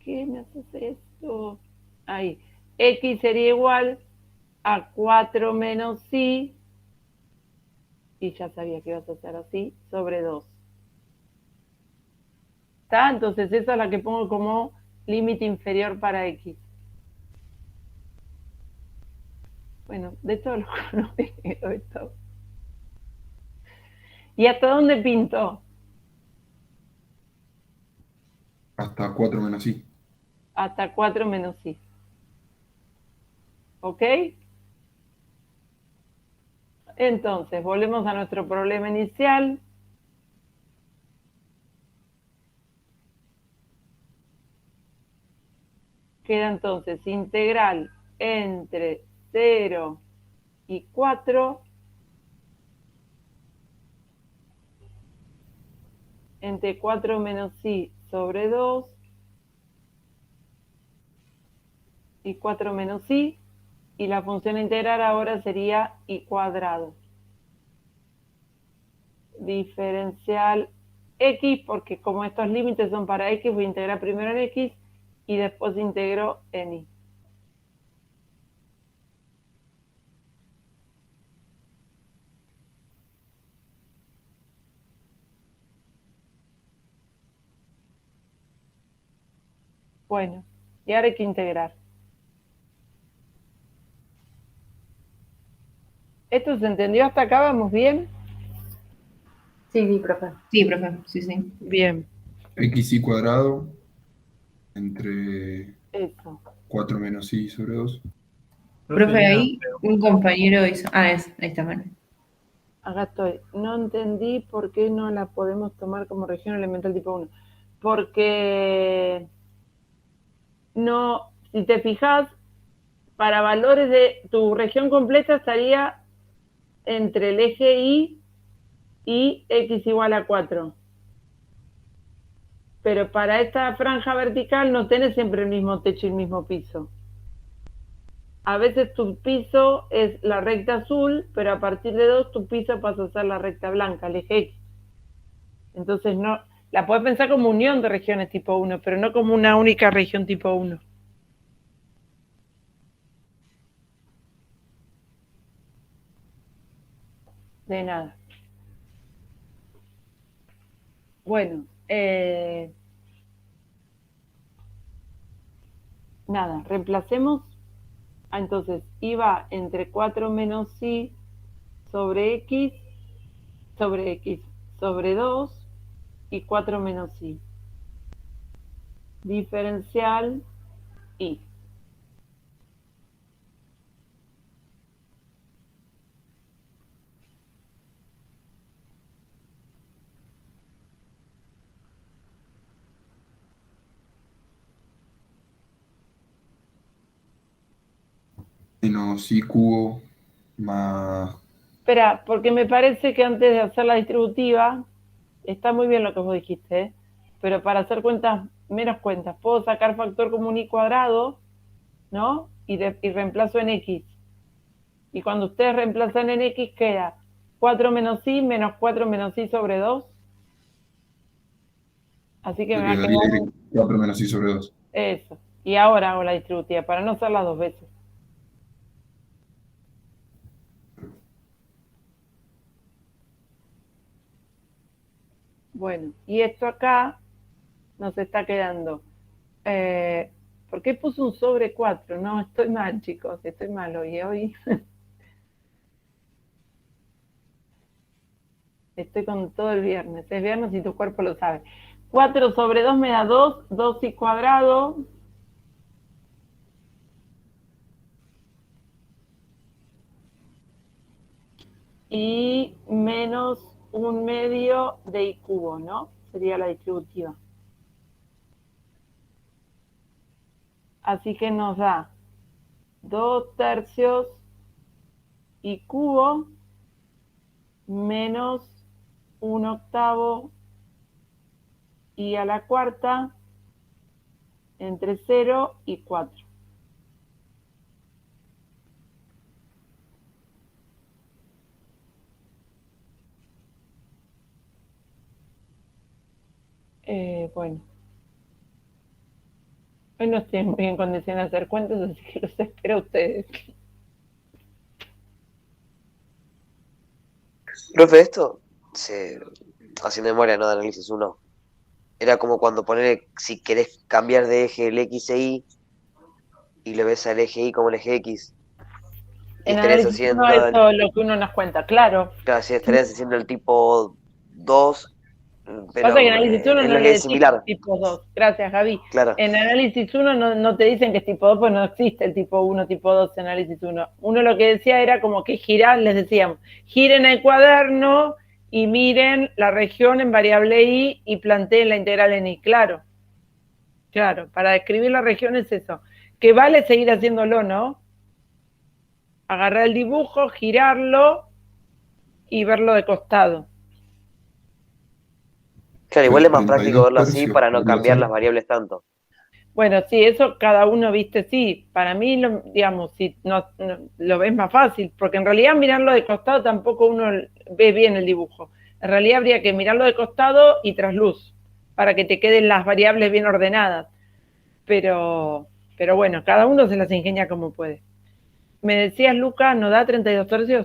A: ¿Qué me haces esto? Ahí. X sería igual a 4 menos i, y ya sabía que ibas a hacer así, sobre 2. ¿Está? Entonces esa es la que pongo como límite inferior para x. Bueno, de todo lo que no veo esto. ¿Y hasta dónde pinto?
E: Hasta 4 menos i.
A: Hasta 4 menos i. ¿Ok? Entonces, volvemos a nuestro problema inicial. Queda entonces integral entre 0 y 4 entre 4 menos i sobre 2 y 4 menos i, y la función a integrar ahora sería i cuadrado. Diferencial x, porque como estos límites son para x, voy a integrar primero en x y después integro en y. Bueno, y ahora hay que integrar. ¿Esto se entendió hasta acá? ¿Vamos bien?
I: Sí, profe.
D: Sí, profe, sí, sí.
A: Bien,
E: Xi cuadrado entre
A: eso.
E: 4 menos i sobre 2.
D: Profe,
C: una
D: ahí un compañero hizo... ahí está, bueno.
A: Acá estoy. No entendí por qué no la podemos tomar como región elemental tipo 1. Porque no, si te fijas, para valores de tu región completa estaría entre el eje Y y x igual a 4. Pero para esta franja vertical no tenés siempre el mismo techo y el mismo piso. A veces tu piso es la recta azul, pero a partir de 2 tu piso pasa a ser la recta blanca, el eje X. Entonces no, la puedes pensar como unión de regiones tipo 1, pero no como una única región tipo 1. De nada. Bueno, nada, reemplacemos. Entonces, i va entre 4 menos i sobre x sobre 2 y 4 menos i. Diferencial i.
E: Menos i cubo más...
A: Espera, porque me parece que antes de hacer la distributiva, está muy bien lo que vos dijiste, ¿eh? Pero para hacer cuentas, menos cuentas, puedo sacar factor común i cuadrado, ¿no? Y reemplazo en x. Y cuando ustedes reemplazan en x, queda 4 menos i menos 4 menos i sobre 2. Así que me va a quedar
E: 4 menos i sobre 2.
A: eso. Y ahora hago la distributiva, para no hacerla dos veces. Bueno, y esto acá nos está quedando. ¿Por qué puse un sobre 4? No, estoy mal, chicos, estoy mal hoy. Estoy con todo el viernes. Es viernes y tu cuerpo lo sabe. 4 sobre 2 me da 2, 2i cuadrado. Y menos 1/2 de i cubo, ¿no? Sería la distributiva. Así que nos da 2/3 i cubo menos 1/8 i a la cuarta entre 0 y 4. Bueno. Hoy no estoy muy en condiciones de hacer cuentas, así que los espero a ustedes.
G: Profe, esto, haciendo memoria, ¿no? De análisis 1, era como cuando poner, si querés cambiar de eje el X e Y y lo ves al eje Y como el eje X, y
A: En
G: estarías
A: análisis
G: haciendo,
A: no, eso es lo que uno nos cuenta, claro.
G: claro, si estarías haciendo el tipo 2,
A: Pasa que en
G: pero
A: análisis 1
G: es
A: no
G: lo
A: le
G: que es
A: decís
G: similar,
A: tipo 2. Gracias, Javi.
G: claro.
A: En análisis 1 no te dicen que es tipo 2, pues no existe el tipo 1, tipo 2 en análisis 1. Uno lo que decía era como que girar, les decíamos, giren el cuaderno y miren la región en variable y planteen la integral en y. Claro, para describir la región es eso. Que vale seguir haciéndolo, ¿no? Agarrar el dibujo, girarlo y verlo de costado.
G: Claro, igual es más práctico
E: 32
G: verlo así
E: tercios
G: para no
E: podría
G: cambiar
E: ser.
G: las variables tanto.
A: Bueno, sí, eso cada uno, viste, sí. Para mí, digamos, si no, lo ves más fácil, porque en realidad mirarlo de costado tampoco uno ve bien el dibujo. En realidad habría que mirarlo de costado y trasluz, para que te queden las variables bien ordenadas. Pero bueno, cada uno se las ingenia como puede. Me decías, Luca, ¿no da 32 tercios?